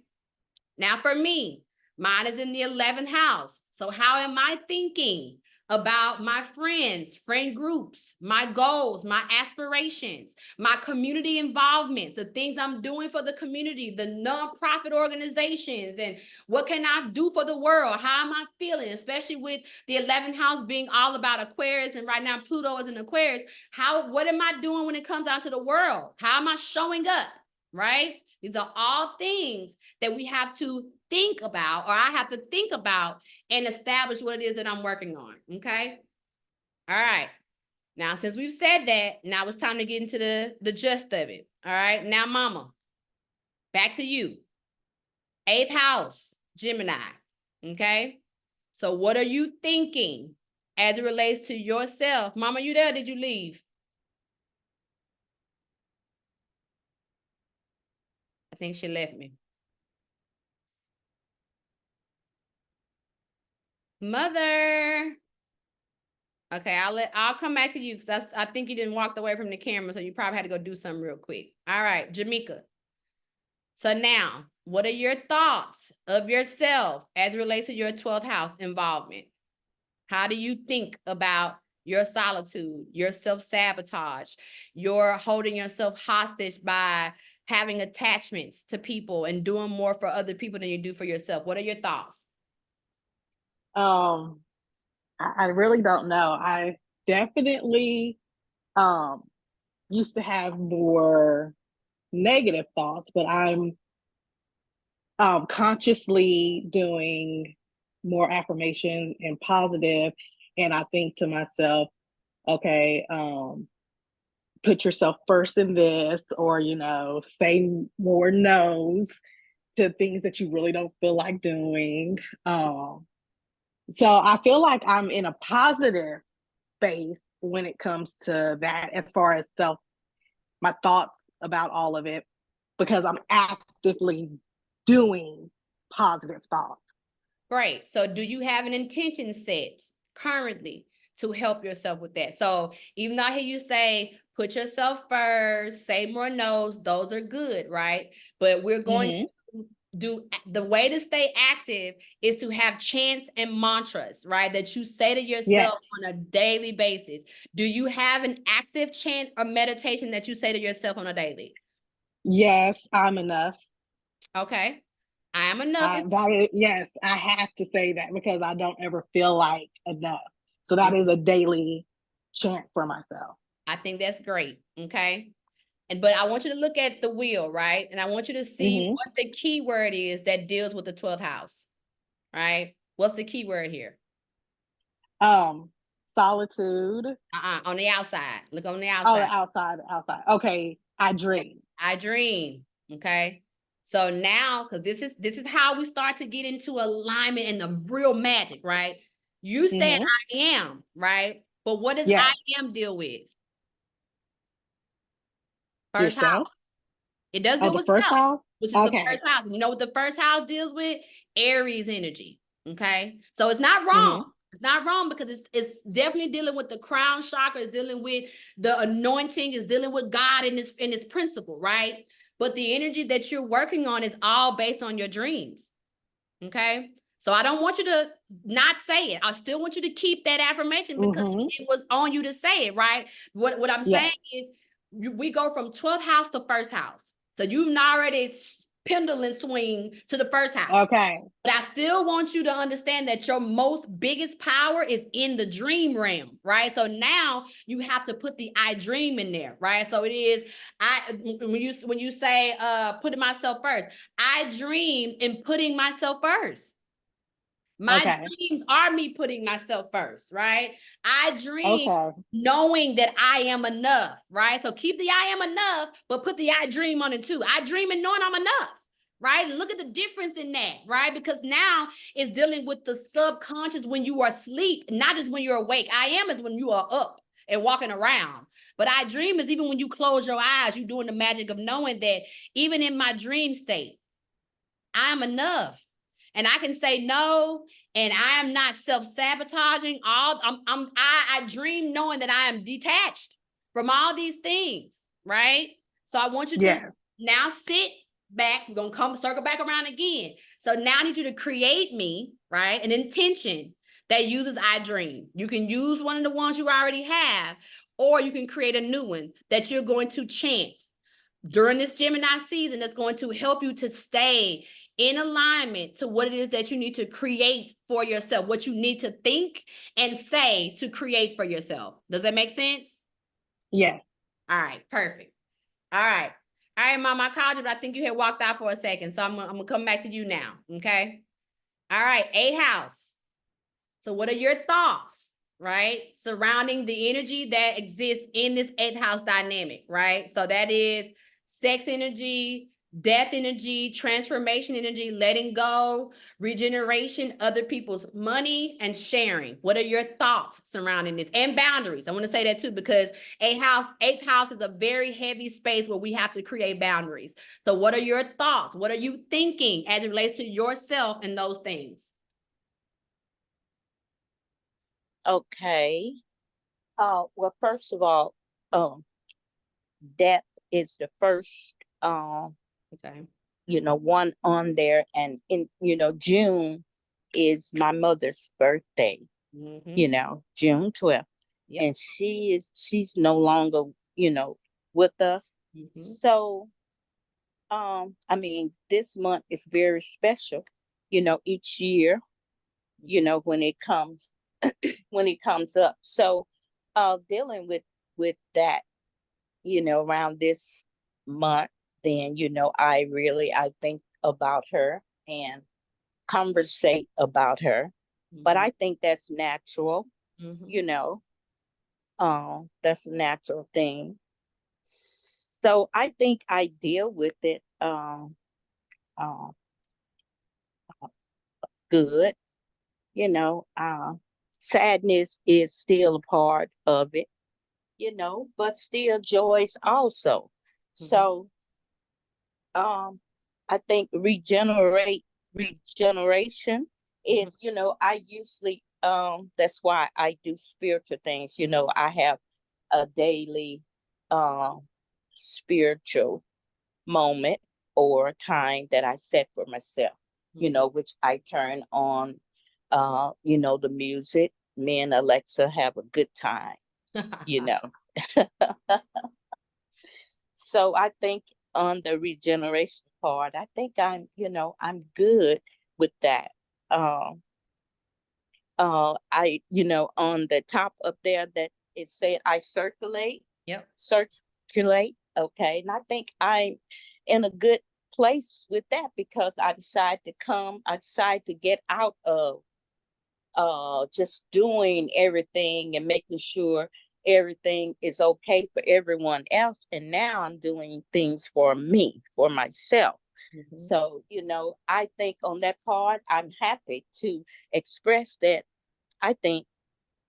Now for me, mine is in the 11th house. So how am I thinking about my friends, friend groups, my goals, my aspirations, my community involvements, the things I'm doing for the community, the nonprofit organizations, and what can I do for the world? How am I feeling? Especially with the 11th house being all about Aquarius, and right now Pluto is in Aquarius. What am I doing when it comes down to the world? How am I showing up, right? These are all things that we have to think about, or I have to think about and establish what it is that I'm working on, okay? All right. Now, since we've said that, now it's time to get into the gist of it, all right? Now, mama, back to you. 8th house, Gemini, okay? So what are you thinking as it relates to yourself? Mama, you there? Did you leave? I think she left me. Mother. Okay, I'll come back to you because I think you didn't walk away from the camera, so you probably had to go do something real quick. All right, Jamaica. So now, what are your thoughts of yourself as it relates to your 12th house involvement? How do you think about your solitude, your self-sabotage, your holding yourself hostage by having attachments to people and doing more for other people than you do for yourself? What are your thoughts? I really don't know. I definitely used to have more negative thoughts, but I'm consciously doing more affirmation and positive, and I think to myself, okay, put yourself first in this, or say more no's to things that you really don't feel like doing. So I feel like I'm in a positive space when it comes to that, as far as my thoughts about all of it. because I'm actively doing positive thoughts. Great. So do you have an intention set currently to help yourself with that? So even though I hear you say, put yourself first, say more no's, those are good, right? But we're going to do, the way to stay active is to have chants and mantras, right? That you say to yourself on a daily basis. Do you have an active chant or meditation that you say to yourself on a daily? Yes, I'm enough. Okay. I am enough. Yes, I have to say that because I don't ever feel like enough. So that is a daily chant for myself. I think that's great. Okay. But I want you to look at the wheel, right? And I want you to see what the key word is that deals with the 12th house, right? What's the key word here? Solitude. On the outside. Look on the Oh, outside. the outside. Okay. I dream. I dream. Okay. So now, because this is how we start to get into alignment and the real magic, right? You said I am, right? But what does I am deal with? First Yourself. house. It does deal The with first self, house. which is the first house. You know what the first house deals with? Aries energy. Okay. So it's not wrong. It's not wrong because it's definitely dealing with the crown chakra, it's dealing with the anointing, it's dealing with God in this principle, right? But the energy that you're working on is all based on your dreams. Okay. So I don't want you to not say it. I still want you to keep that affirmation because it was on you to say it, right? What I'm saying is we go from 12th house to first house. So you've already pendulum swing to the first house. Okay. But I still want you to understand that your most biggest power is in the dream realm, right? So now you have to put the I dream in there, right? So it is when you say putting myself first, I dream in putting myself first. My dreams are me putting myself first, right? I dream knowing that I am enough, right? So keep the I am enough, but put the I dream on it too. I dream and knowing I'm enough, right? Look at the difference in that, right? Because now it's dealing with the subconscious when you are asleep, not just when you're awake. I am is when you are up and walking around. But I dream is even when you close your eyes, you're doing the magic of knowing that even in my dream state, I'm enough. And I can say no, and I am not self-sabotaging. I dream knowing that I am detached from all these things, right? So I want you to now sit back. We're gonna circle back around again. So now I need you to create me, right? An intention that uses I dream. You can use one of the ones you already have, or you can create a new one that you're going to chant during this Gemini season that's going to help you to stay in alignment to what it is that you need to create for yourself, what you need to think and say to create for yourself. Does that make sense? Yes. All right, perfect. All right. All right, Mom, I called you, but I think you had walked out for a second. So I'm gonna come back to you now. Okay. All right, 8th house. So what are your thoughts, right? Surrounding the energy that exists in this 8th house dynamic, right? So that is sex energy, death energy, transformation energy, letting go, regeneration, other people's money, and sharing. What are your thoughts surrounding this? And boundaries. I want to say that too, because 8th house is a very heavy space where we have to create boundaries. So what are your thoughts? What are you thinking as it relates to yourself and those things? Okay. Well, first of all, death is the first one on there, and in June is my mother's birthday. June 12th. Yep. And she's no longer with us. So I mean, this month is very special, each year, when it comes up. So dealing with that, around this month, then I think about her and conversate about her. But I think that's natural. That's a natural thing. So I think I deal with it good. Sadness is still a part of it, but still joy is also. So I think regeneration is, I usually, that's why I do spiritual things. I have a daily spiritual moment or time that I set for myself, which I turn on, the music. Me and Alexa have a good time, you know. So I think on the regeneration part, I think I'm good with that. Um, on the top up there that it said I Yep. circulate. Okay. And I think I'm in a good place with that because I decided to get out of just doing everything and making sure everything is okay for everyone else. And now I'm doing things for me, for myself. So, I think on that part, I'm happy to express that. I think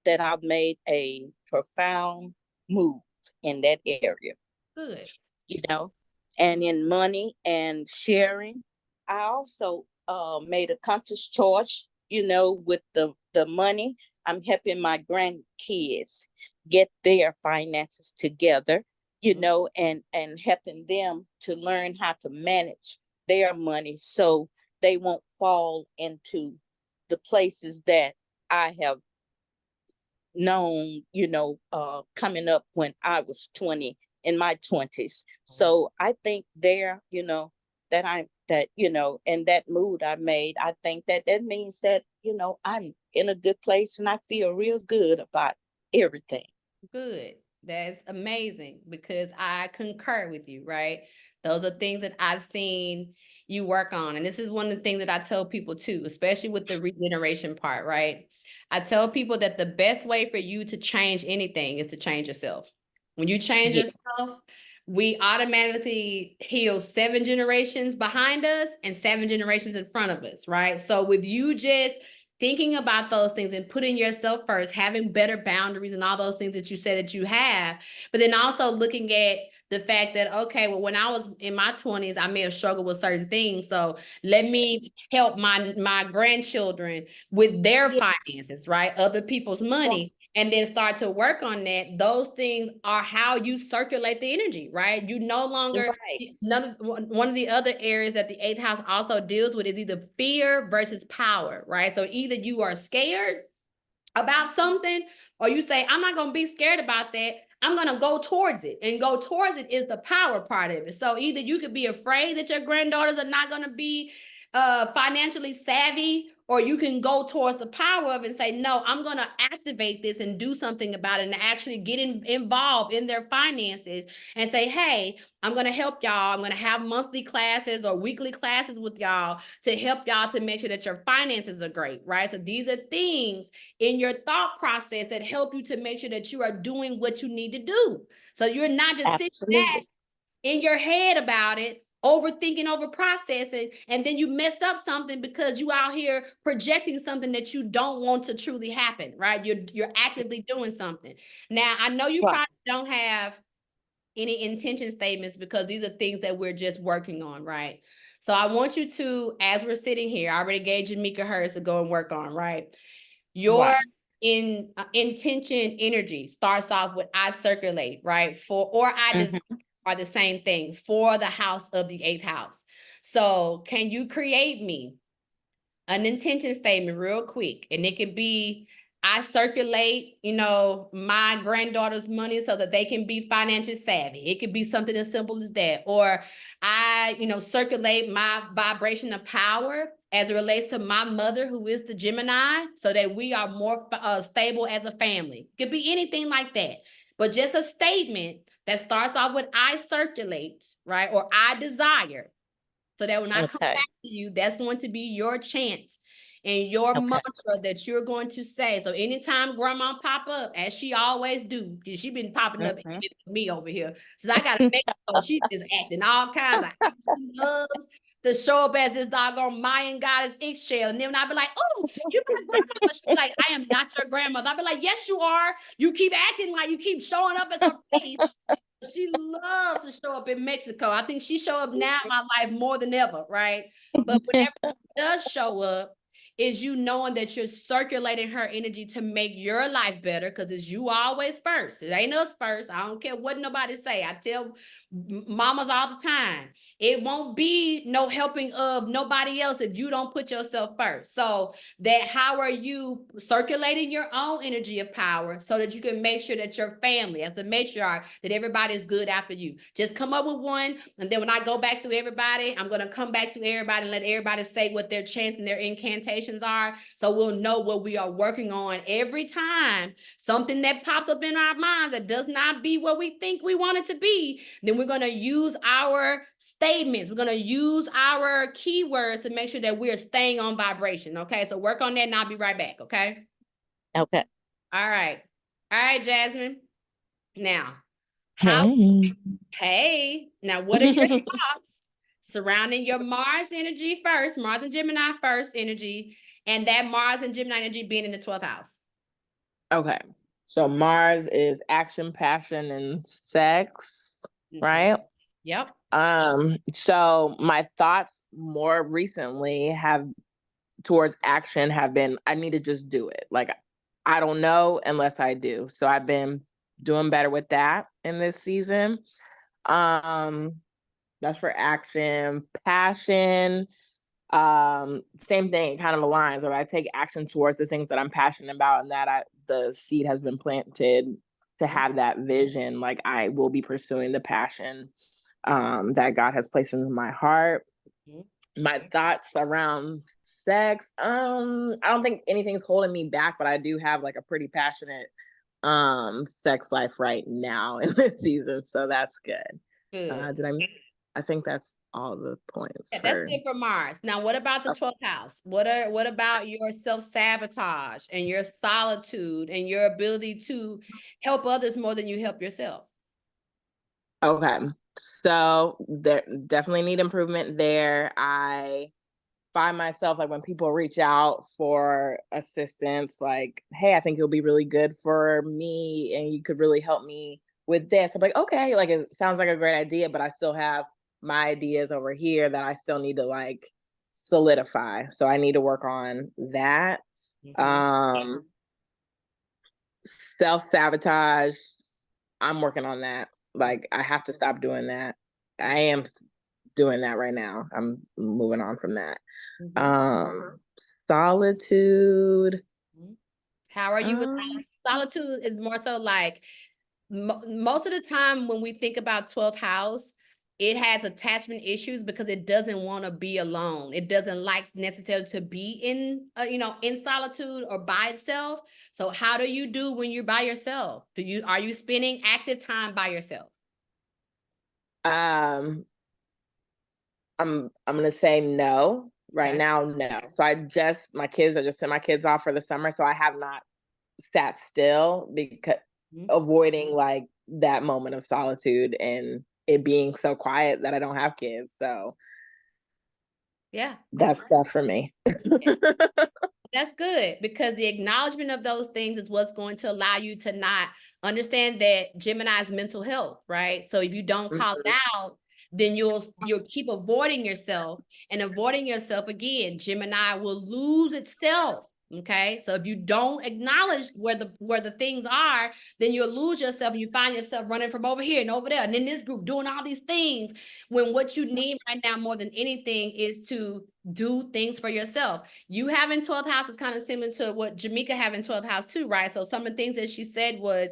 that I've made a profound move in that area, Good. you know, and in money and sharing. I also made a conscious choice, with the money. I'm helping my grandkids get their finances together, and helping them to learn how to manage their money so they won't fall into the places that I have known, coming up when I was 20 in my 20s. So I think there, in that mood I made, I think that means that, I'm in a good place and I feel real good about everything. Good. That's amazing because I concur with you, right? Those are things that I've seen you work on. And this is one of the things that I tell people too, especially with the regeneration part, right? I tell people that the best way for you to change anything is to change yourself. When you change Yeah. yourself, we automatically heal 7 generations behind us and 7 generations in front of us, right? So with you just thinking about those things and putting yourself first, having better boundaries and all those things that you said that you have, but then also looking at the fact that, okay, well, when I was in my 20s, I may have struggled with certain things. So let me help my grandchildren with their finances, right? Other people's money. And then start to work on that. Those things are how you circulate the energy, right? You no longer, Right. one of the other areas that the 8th house also deals with is either fear versus power, right? So either you are scared about something, or you say, I'm not going to be scared about that. I'm going to go towards it. And go towards it is the power part of it. So either you could be afraid that your granddaughters are not going to be financially savvy, or you can go towards the power of it and say, no, I'm going to activate this and do something about it and actually get involved in their finances and say, hey, I'm going to help y'all. I'm going to have monthly classes or weekly classes with y'all to help y'all to make sure that your finances are great, right? So these are things in your thought process that help you to make sure that you are doing what you need to do. So you're not just sitting back Absolutely. in your head about it, overthinking, over processing, and then you mess up something because you out here projecting something that you don't want to truly happen, right? You're actively doing something. Now, I know you Right. probably don't have any intention statements because these are things that we're just working on, right? So I want you to, as we're sitting here, I already gave you Mika hers to go and work on, right? Your Right. intention energy starts off with I circulate, right? Or I desire Mhm. are the same thing for the house of the 8th house. So can you create me an intention statement real quick? And it could be, I circulate, my granddaughter's money so that they can be financially savvy. It could be something as simple as that. Or I, circulate my vibration of power as it relates to my mother, who is the Gemini, so that we are more stable as a family. It could be anything like that. But just a statement that starts off with I circulate, right? Or I desire. So that when I come Okay. back to you, that's going to be your chance and your Okay. mantra that you're going to say. So anytime grandma pop up, as she always do, because she been popping up Mhm. me over here. So I gotta make sure she is acting all kinds of she loves to show up as this doggone Mayan goddess eggshell. And then when I be like, oh, you my grandmama. She's like, I am not your grandmother. I be like, yes, you are. You keep acting like you keep showing up as her face. She loves to show up in Mexico. I think she show up now in my life more than ever, right? But whenever she does show up, is you knowing that you're circulating her energy to make your life better, because it's you always first. It ain't us first. I don't care what nobody say. I tell mamas all the time, it won't be no helping of nobody else if you don't put yourself first. So that how are you circulating your own energy of power so that you can make sure that your family, as the matriarch, that everybody is good after you. Just come up with one, and then when I go back through everybody, I'm going to come back to everybody and let everybody say what their chants and their incantations are, so we'll know what we are working on every time something that pops up in our minds that does not be what we think we want it to be. Then we're going to use our statements, we're going to use our keywords to make sure that we're staying on vibration. Okay, so work on that and I'll be right back. Okay. Okay. All right, Jasmine. Now, how hey, now what are your thoughts surrounding your Mars energy first, Mars and Gemini first energy, and that Mars and Gemini energy being in the 12th house? Okay. So Mars is action, passion, and sex, right? Yep. So my thoughts more recently have towards action have been, I need to just do it. Like, I don't know unless I do. So I've been doing better with that in this season. That's for action. Passion, same thing, kind of aligns. When I take action towards the things that I'm passionate about, and that the seed has been planted to have that vision, like I will be pursuing the passion that God has placed into my heart. My thoughts around sex, I don't think anything's holding me back, but I do have like a pretty passionate sex life right now in this season, so that's good. I think that's all the points. Yeah, that's good for Mars. Now, what about the 12th house? What about your self-sabotage and your solitude and your ability to help others more than you help yourself? Okay. So there definitely need improvement there. I find myself, like, when people reach out for assistance, like, hey, I think you'll be really good for me and you could really help me with this. I'm like, okay, like, it sounds like a great idea, but I still have my ideas over here that I still need to like solidify. So I need to work on that. Self-sabotage, I'm working on that. Like, I have to stop doing that. I am doing that right now. I'm moving on from that. Solitude. How are you with solitude? Solitude is more so like most of the time when we think about 12th house, it has attachment issues because it doesn't want to be alone. It doesn't like necessarily to be in, in solitude or by itself. So how do you do when you're by yourself? Are you spending active time by yourself? I'm gonna say no. Right now, no. So I just sent my kids off for the summer. So I have not sat still because avoiding like that moment of solitude and it being so quiet that I don't have kids. So yeah, that's stuff for me. That's good, because the acknowledgement of those things is what's going to allow you to not understand that Gemini's mental health, right? So if you don't call it out, then you'll keep avoiding yourself, and avoiding yourself again, Gemini will lose itself. Okay, so if you don't acknowledge where the things are, then you'll lose yourself and you find yourself running from over here and over there and in this group doing all these things, when what you need right now more than anything is to do things for yourself. You having 12th house is kind of similar to what Jamaica having 12th house too, right? So some of the things that she said was,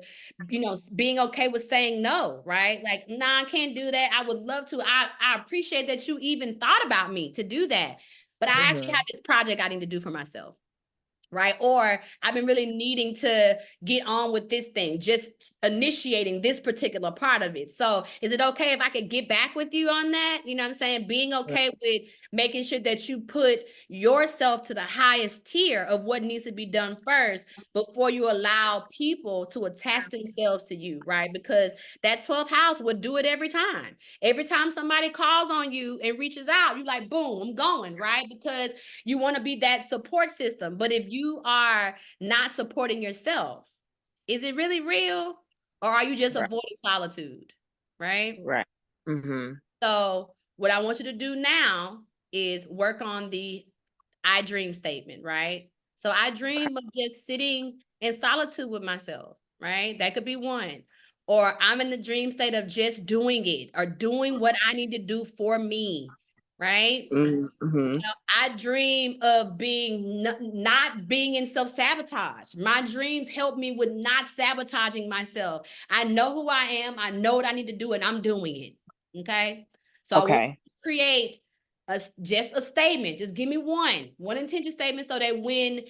being okay with saying no, right? Like, nah, I can't do that. I would love to. I appreciate that you even thought about me to do that. But I actually have this project I need to do for myself. Right? Or I've been really needing to get on with this thing, just initiating this particular part of it. So is it okay if I could get back with you on that? You know what I'm saying? Being okay with making sure that you put yourself to the highest tier of what needs to be done first before you allow people to attach themselves to you, right? Because that 12th house would do it every time. Every time somebody calls on you and reaches out, you're like, boom, I'm going, right? Because you want to be that support system. But if you are not supporting yourself, is it really real? Or are you just avoiding solitude? right? Right. Mm-hmm. So what I want you to do now is work on the I dream statement, right? So I dream of just sitting in solitude with myself, right? That could be one. Or I'm in the dream state of just doing it or doing what I need to do for me, right? Mm-hmm. I dream of being not being in self-sabotage. My dreams help me with not sabotaging myself. I know who I am. I know what I need to do, and I'm doing it. Okay. So I want Okay. to create just a statement. Just give me one intention statement so that when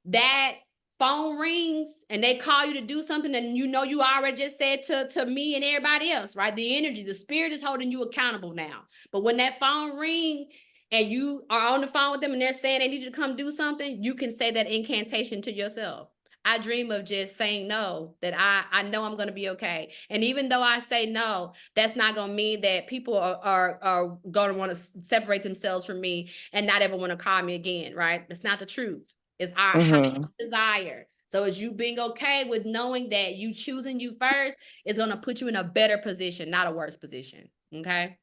that phone rings and they call you to do something and you know you already just said to me and everybody else, right? The energy, the spirit is holding you accountable now. But when that phone ring and you are on the phone with them and they're saying they need you to come do something, you can say that incantation to yourself. I dream of just saying no, that I know I'm going to be okay. And even though I say no, that's not going to mean that people are going to want to separate themselves from me and not ever want to call me again, right? That's not the truth. It's our highest desire. So as you being okay with knowing that you choosing you first is going to put you in a better position, not a worse position. Okay.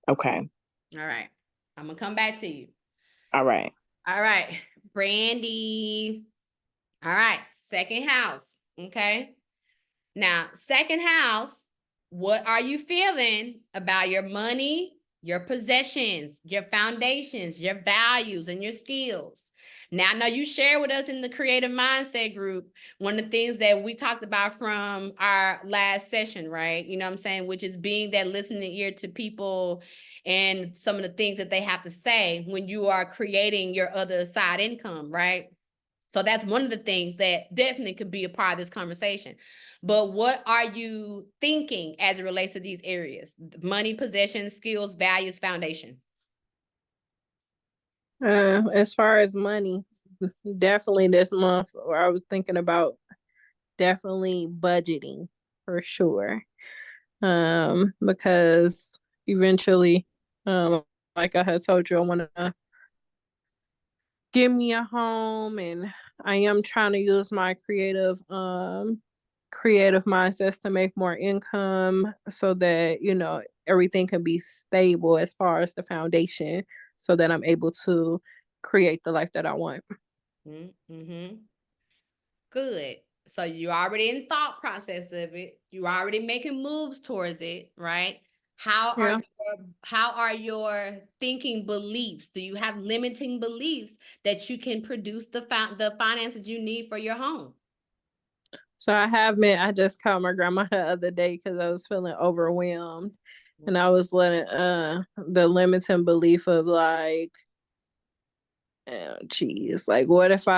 Okay. All right. I'm going to come back to you. All right. All right. Brandy. All right. Second house. Okay. Now, second house, what are you feeling about your money, your possessions, your foundations, your values, and your skills? Now, I know you shared with us in the creative mindset group one of the things that we talked about from our last session, right? You know what I'm saying? Which is being that listening ear to people and some of the things that they have to say when you are creating your other side income, right? So that's one of the things that definitely could be a part of this conversation. But what are you thinking as it relates to these areas? Money, possessions, skills, values, foundation. As far as money, definitely this month, or I was thinking about definitely budgeting for sure. Because eventually, like I had told you, I want to give me a home, and I am trying to use my creative mindsets to make more income so that, you know, everything can be stable as far as the foundation so that I'm able to create the life that I want. Mm-hmm. Good. So you're already in thought process of it. You're already making moves towards it, right? Yeah. How are your thinking beliefs? Do you have limiting beliefs that you can produce the finances you need for your home? So I just called my grandma the other day because I was feeling overwhelmed, and I was letting the limiting belief of like, oh, geez, like what if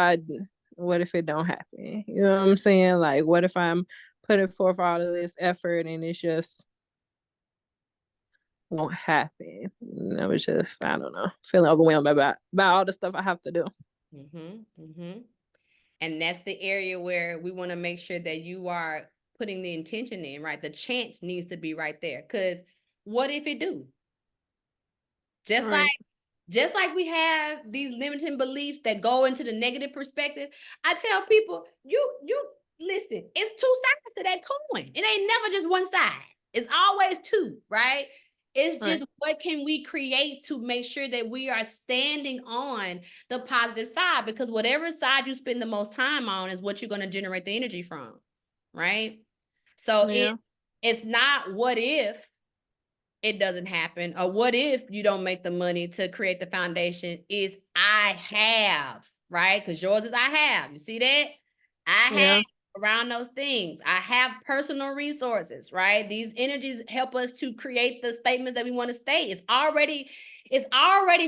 it don't happen? You know what I'm saying? Like what if I'm putting forth all of this effort and it just won't happen? And I was just, I don't know, feeling overwhelmed about all the stuff I have to do. Mm-hmm. Mm-hmm. And that's the area where we want to make sure that you are putting the intention in, right? The chance needs to be right there. Because what if it do? Just Right. like we have these limiting beliefs that go into the negative perspective, I tell people, you listen, it's two sides to that coin. It ain't never just one side. It's always two, right? It's just Right. what can we create to make sure that we are standing on the positive side, because whatever side you spend the most time on is what you're going to generate the energy from, right? So Yeah. it's not what if it doesn't happen, or what if you don't make the money to create the foundation, is I have, right? Because yours is I have. You see that? I have Yeah. around those things. I have personal resources, right? These energies help us to create the statements that we want to state. It's already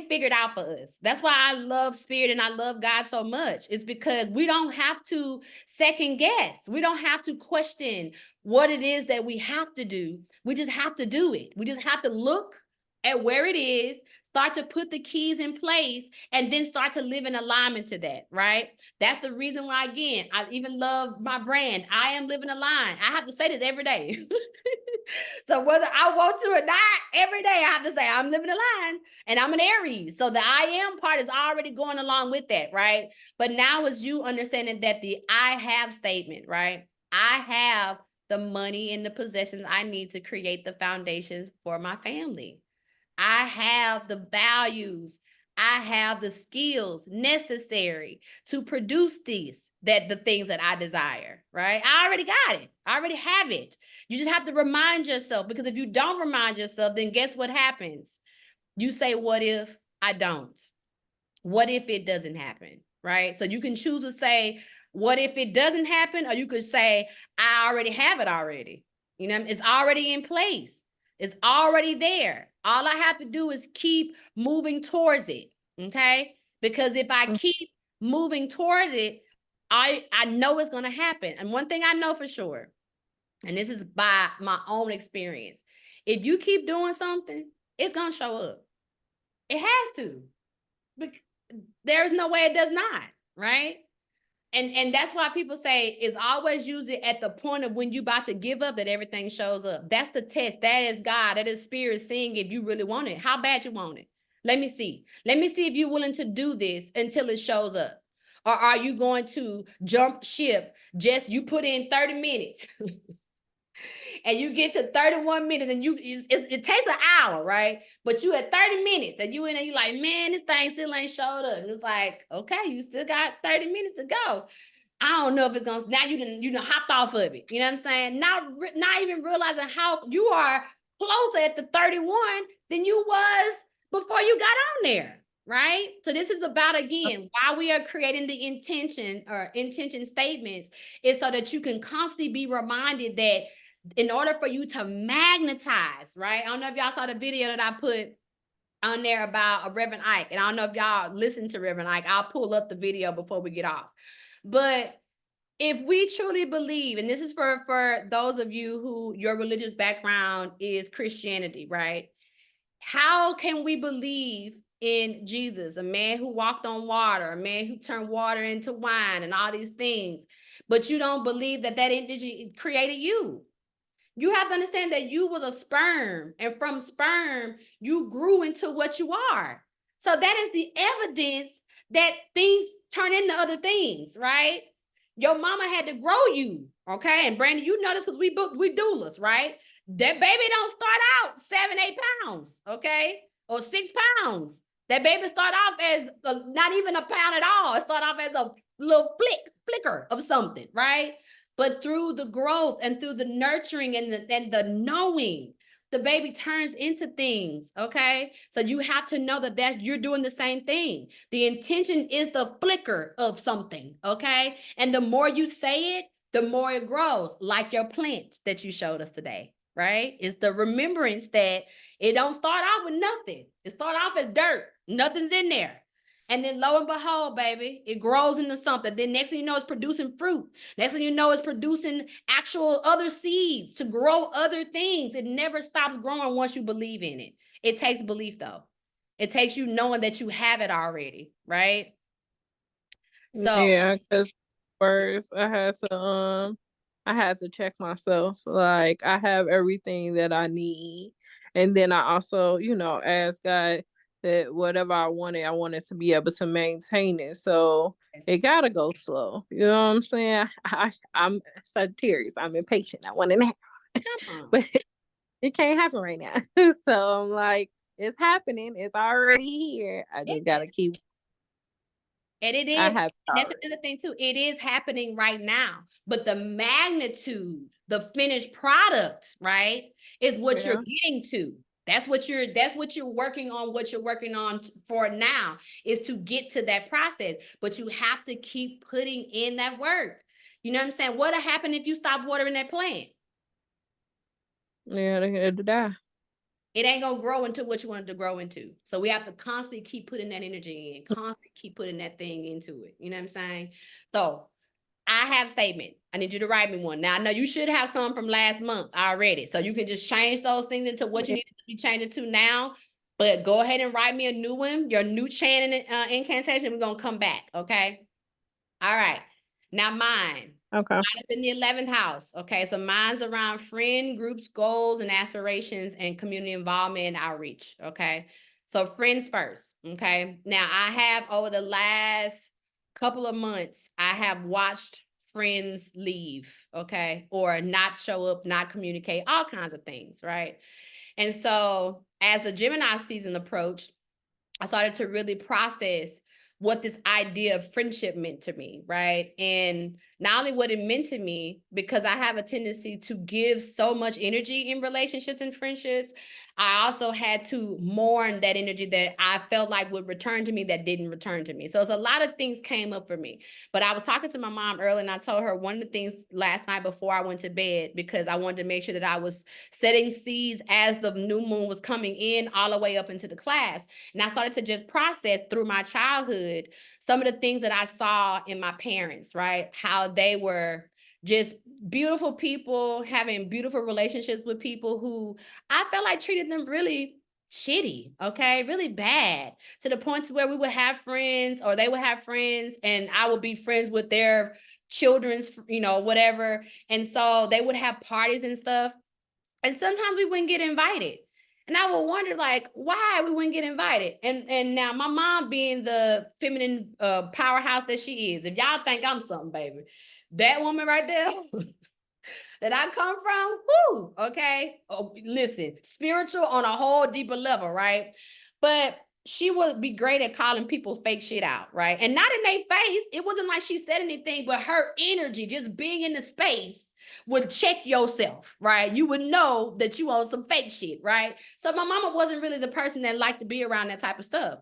figured out for us. That's why I love spirit and I love God so much. It's because we don't have to second guess. We don't have to question what it is that we have to do. We just have to do it. We just have to look at where it is, start to put the keys in place, and then start to live in alignment to that, right? That's the reason why, again, I even love my brand. I am living a line. I have to say this every day. So whether I want to or not, every day I have to say I'm living a line, and I'm an Aries. So the I am part is already going along with that, right? But now is you understanding that the I have statement, right? I have the money and the possessions I need to create the foundations for my family. I have the values. I have the skills necessary to produce the things that I desire, right? I already got it. I already have it. You just have to remind yourself, because if you don't remind yourself, then guess what happens? You say, what if I don't? What if it doesn't happen, right? So you can choose to say, what if it doesn't happen? Or you could say, I already have it already. You know, it's already in place. It's already there. All I have to do is keep moving towards it, okay? Because if I keep moving towards it, I know it's going to happen. And one thing I know for sure, and this is by my own experience, if you keep doing something, it's going to show up. It has to. There's no way it does not, right? And that's why people say it's always usually at the point of when you about to give up that everything shows up. That's the test. That is God. That is spirit seeing if you really want it. How bad you want it. Let me see. Let me see if you're willing to do this until it shows up. Or are you going to jump ship? Just you put in 30 minutes and you get to 31 minutes and it takes an hour, right? But you at 30 minutes and you in and you like, man, this thing still ain't showed up. And it's like, okay, you still got 30 minutes to go. I don't know if it's gonna, now you done hopped off of it. You know what I'm saying? Not even realizing how you are closer at the 31 than you was before you got on there, right? So this is about, again, why we are creating the intention statements is so that you can constantly be reminded that in order for you to magnetize, right? I don't know if y'all saw the video that I put on there about a Reverend Ike, and I don't know if y'all listen to Reverend Ike. I'll pull up the video before we get off. But if we truly believe, and this is for those of you who your religious background is Christianity, right? How can we believe in Jesus, a man who walked on water, a man who turned water into wine and all these things, but you don't believe that entity created you? You have to understand that you was a sperm, and from sperm, you grew into what you are. So that is the evidence that things turn into other things, right? Your mama had to grow you, okay? And Brandon, you know this because we doulas, right? That baby don't start out 7-8 pounds, okay? Or 6 pounds. That baby start off as not even a pound at all. It start off as a little flicker of something, right? But through the growth and through the nurturing and the knowing, the baby turns into things, okay? So you have to know that you're doing the same thing. The intention is the flicker of something, okay? And the more you say it, the more it grows, like your plant that you showed us today, right? It's the remembrance that it don't start off with nothing. It start off as dirt. Nothing's in there. And then lo and behold, baby, it grows into something. Then next thing you know, it's producing fruit. Next thing you know, it's producing actual other seeds to grow other things. It never stops growing once you believe in it. It takes belief, though. It takes you knowing that you have it already, right? So yeah, because first I had to check myself. Like, I have everything that I need. And then I also, asked God that whatever I wanted to be able to maintain it. So it gotta go slow. You know what I'm saying? I'm Sagittarius. I'm impatient. I want it now. But it can't happen right now. So I'm like, it's happening. It's already here. I just gotta keep. And it is, and that's another thing too. It is happening right now, but the magnitude, the finished product, right, is what you're getting to. That's what you're working on. What you're working on for now is to get to that process, but you have to keep putting in that work. You know what I'm saying? What'll happen if you stop watering that plant? Yeah, they had to die. It ain't gonna grow into what you want it to grow into. So we have to constantly keep putting that energy in, constantly keep putting that thing into it. You know what I'm saying? So I have a statement. I need you to write me one. Now I know you should have some from last month already. So you can just change those things into what you need to be changing to now. But go ahead and write me a new one, your new chanting incantation. We're gonna come back. Okay. All right. Now mine. Okay. Mine is in the 11th house. Okay. So mine's around friend groups, goals, and aspirations, and community involvement and outreach. Okay. So friends first. Okay. Now I have over the last couple of months, I have watched friends leave, okay, or not show up, not communicate, all kinds of things, right? And so as the Gemini season approached, I started to really process what this idea of friendship meant to me, right? And not only what it meant to me, because I have a tendency to give so much energy in relationships and friendships, I also had to mourn that energy that I felt like would return to me that didn't return to me. So it's a lot of things came up for me. But I was talking to my mom earlier, and I told her one of the things last night before I went to bed, because I wanted to make sure that I was setting seeds as the new moon was coming in all the way up into the class. And I started to just process through my childhood some of the things that I saw in my parents, right? How they were just beautiful people, having beautiful relationships with people who I felt like treated them really shitty, okay? Really bad, to the point to where we would have friends or they would have friends and I would be friends with their children's, whatever. And so they would have parties and stuff. And sometimes we wouldn't get invited. And I would wonder, like, why we wouldn't get invited. And now my mom, being the feminine powerhouse that she is, if y'all think I'm something, baby, that woman right there that I come from, whoo, okay? Oh, listen, spiritual on a whole deeper level, right? But she would be great at calling people fake shit out, right? And not in their face. It wasn't like she said anything, but her energy, just being in the space, would check yourself, right? You would know that you on some fake shit, right? So my mama wasn't really the person that liked to be around that type of stuff.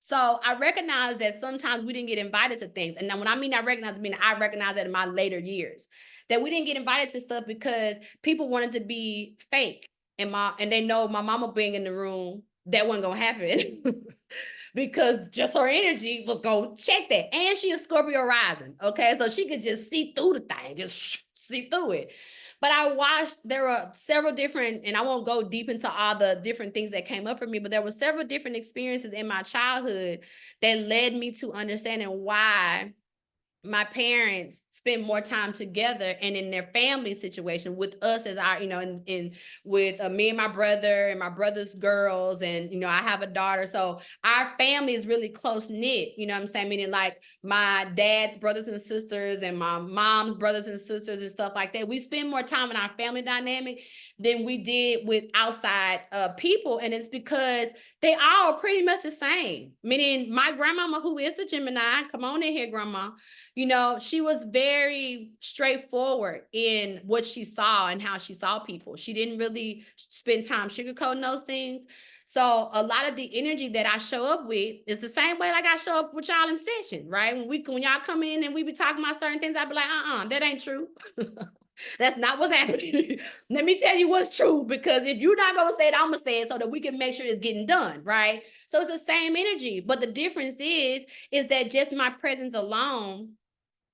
So I recognize that sometimes we didn't get invited to things. And now when I mean I recognize that in my later years, that we didn't get invited to stuff because people wanted to be fake. And they know my mama being in the room, that wasn't gonna happen. Because just her energy was gonna check that. And she is Scorpio rising, okay? So she could just see through the thing, just see through it. But I watched, there were several different, and I won't go deep into all the different things that came up for me, but there were several different experiences in my childhood that led me to understanding why my parents spend more time together and in their family situation with us as our, with me and my brother and my brother's girls. And, I have a daughter. So our family is really close knit, you know what I'm saying? Meaning like my dad's brothers and sisters and my mom's brothers and sisters and stuff like that. We spend more time in our family dynamic than we did with outside people. And it's because they all are pretty much the same. Meaning my grandmama, who is the Gemini, come on in here, grandma. She was very straightforward in what she saw and how she saw people. She didn't really spend time sugarcoating those things. So a lot of the energy that I show up with is the same way like I show up with y'all in session, right? When y'all come in and we be talking about certain things, I'd be like, that ain't true. That's not what's happening. Let me tell you what's true, because if you're not going to say it, I'm going to say it so that we can make sure it's getting done, right? So it's the same energy. But the difference is that just my presence alone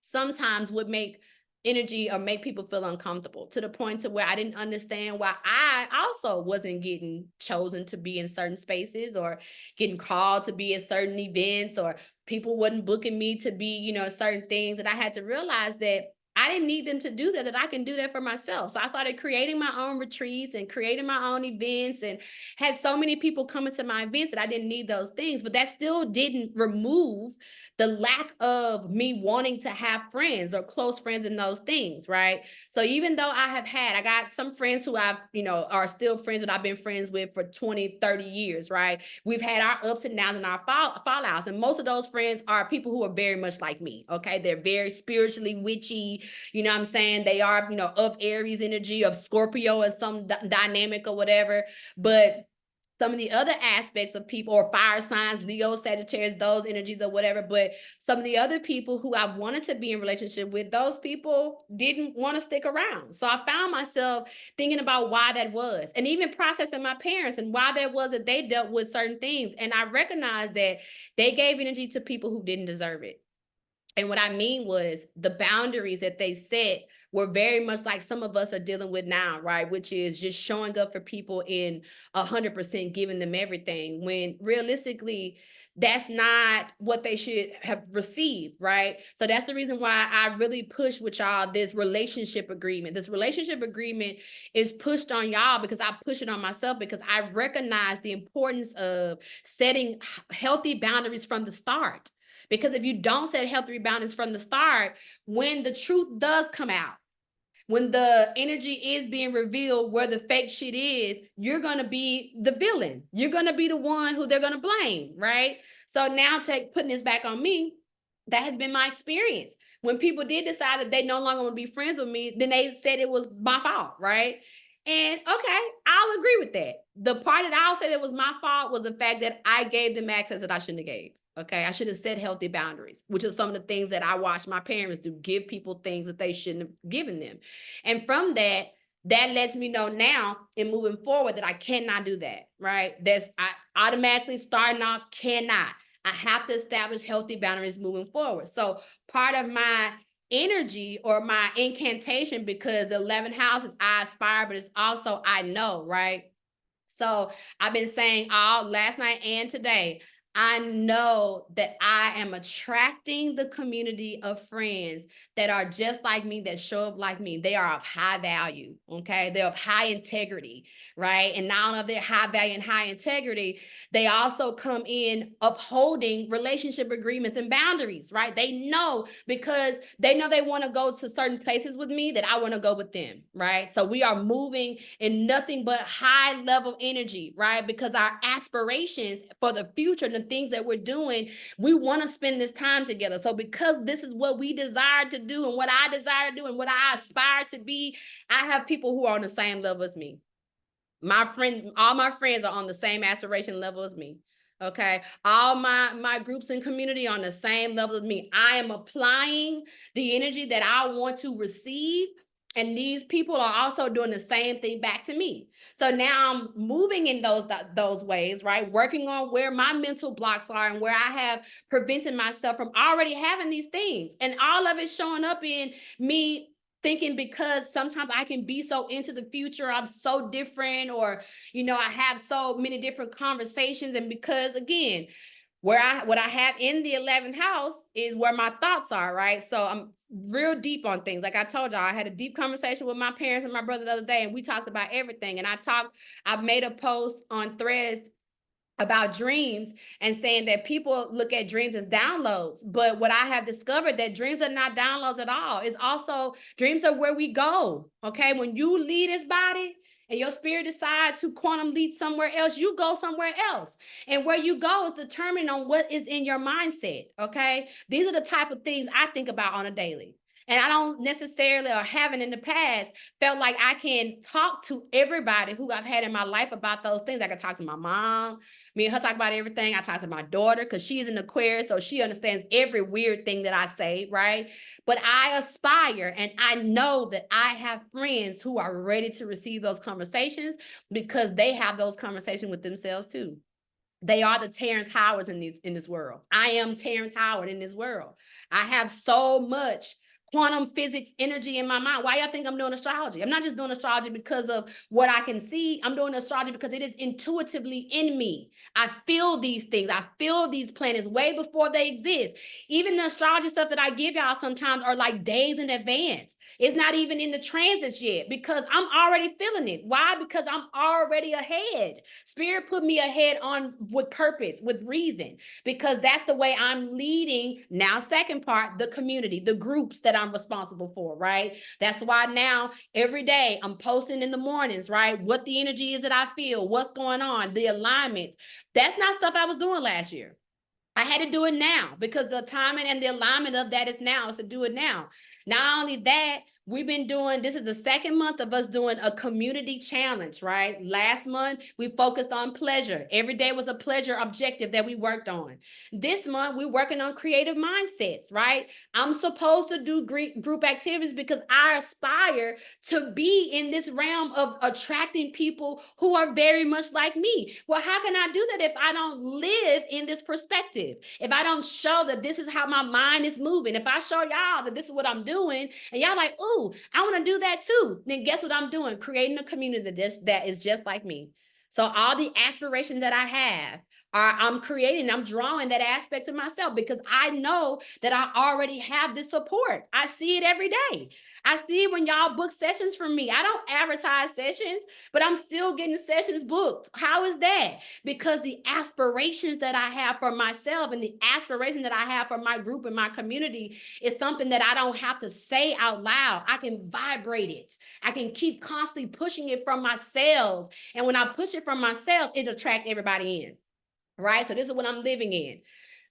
sometimes would make energy or make people feel uncomfortable, to the point to where I didn't understand why I also wasn't getting chosen to be in certain spaces or getting called to be at certain events, or people wasn't booking me to be, certain things. And I had to realize that I didn't need them to do that I can do that for myself. So I started creating my own retreats and creating my own events, and had so many people coming to my events that I didn't need those things. But that still didn't remove the lack of me wanting to have friends or close friends in those things, right? So even though I got some friends who I've, are still friends that I've been friends with for 20, 30 years, right? We've had our ups and downs and our fallouts. And most of those friends are people who are very much like me, okay? They're very spiritually witchy, you know what I'm saying? They are, of Aries energy, of Scorpio or some dynamic or whatever. But some of the other aspects of people, or fire signs, Leo, Sagittarius, those energies or whatever, but some of the other people who I wanted to be in relationship with, those people didn't want to stick around. So I found myself thinking about why that was, and even processing my parents and why that was that they dealt with certain things. And I recognized that they gave energy to people who didn't deserve it. And what I mean was the boundaries that they set were very much like some of us are dealing with now, right? Which is just showing up for people in 100%, giving them everything, when realistically, that's not what they should have received, right? So that's the reason why I really push with y'all this relationship agreement. This relationship agreement is pushed on y'all because I push it on myself, because I recognize the importance of setting healthy boundaries from the start. Because if you don't set healthy boundaries from the start, when the truth does come out, when the energy is being revealed where the fake shit is, you're going to be the villain. You're going to be the one who they're going to blame, right? So now putting this back on me, that has been my experience. When people did decide that they no longer want to be friends with me, then they said it was my fault, right? And okay, I'll agree with that. The part that I'll say that was my fault was the fact that I gave them access that I shouldn't have gave. Okay, I should have set healthy boundaries, which is some of the things that I watched my parents do, give people things that they shouldn't have given them. And from that, that lets me know now in moving forward that I cannot do that, right? I automatically starting off cannot. I have to establish healthy boundaries moving forward. So part of my energy or my incantation, because the 11th house is I aspire, but it's also I know, right? So I've been saying all last night and today, I know that I am attracting the community of friends that are just like me, that show up like me. They are of high value, okay? They're of high integrity, right? And not only of their high value and high integrity, they also come in upholding relationship agreements and boundaries, right? They know, because they know they want to go to certain places with me, that I want to go with them, right? So we are moving in nothing but high level energy, right? Because our aspirations for the future and the things that we're doing, we want to spend this time together. So because this is what we desire to do and what I desire to do and what I aspire to be, I have people who are on the same level as me. All my friends are on the same aspiration level as me. Okay. All my groups and community on the same level as me. I am applying the energy that I want to receive. And these people are also doing the same thing back to me. So now I'm moving in those ways, right? Working on where my mental blocks are and where I have prevented myself from already having these things. And all of it showing up in me thinking, because sometimes I can be so into the future, I'm so different, or, I have so many different conversations. And because again, what I have in the 11th house is where my thoughts are, right? So I'm real deep on things. Like I told y'all, I had a deep conversation with my parents and my brother the other day, and we talked about everything. And I made a post on Threads about dreams and saying that people look at dreams as downloads. But what I have discovered, that dreams are not downloads at all. It's also, dreams are where we go. Okay. When you leave this body and your spirit decide to quantum leap somewhere else, you go somewhere else. And where you go is determined on what is in your mindset. Okay. These are the type of things I think about on a daily. And I don't necessarily, or haven't in the past, felt like I can talk to everybody who I've had in my life about those things. I can talk to my mom. Me and her talk about everything. I talk to my daughter because she's an Aquarius, so she understands every weird thing that I say, right? But I aspire, and I know that I have friends who are ready to receive those conversations, because they have those conversations with themselves too. They are the Terrence Howards in this world. I am Terrence Howard in this world. I have so much quantum physics energy in my mind. Why y'all think I'm doing astrology? I'm not just doing astrology because of what I can see. I'm doing astrology because it is intuitively in me. I feel these things. I feel these planets way before they exist. Even the astrology stuff that I give y'all sometimes are like days in advance. It's not even in the transits yet, because I'm already feeling it. Why? Because I'm already ahead. Spirit put me ahead on with purpose, with reason, because that's the way I'm leading. Now, second part, the community, the groups that I'm responsible for, right? That's why now every day I'm posting in the mornings, right? What the energy is that I feel, what's going on, the alignments. That's not stuff I was doing last year. I had to do it now, because the timing and the alignment of that is now, is to do it now. Not only that, we've been doing, this is the second month of us doing a community challenge, right? Last month, we focused on pleasure. Every day was a pleasure objective that we worked on. This month, we're working on creative mindsets, right? I'm supposed to do group activities because I aspire to be in this realm of attracting people who are very much like me. Well, how can I do that if I don't live in this perspective? If I don't show that this is how my mind is moving, if I show y'all that this is what I'm doing, and y'all like, ooh, I want to do that too, then guess what I'm doing? Creating a community that is just like me. So all the aspirations that I have I'm creating, I'm drawing that aspect of myself because I know that I already have this support. I see it every day. I see it when y'all book sessions from me. I don't advertise sessions, but I'm still getting sessions booked. How is that? Because the aspirations that I have for myself and the aspiration that I have for my group and my community is something that I don't have to say out loud. I can vibrate it. I can keep constantly pushing it from my cells. And when I push it from my cells, it attracts everybody in. Right? So this is what I'm living in.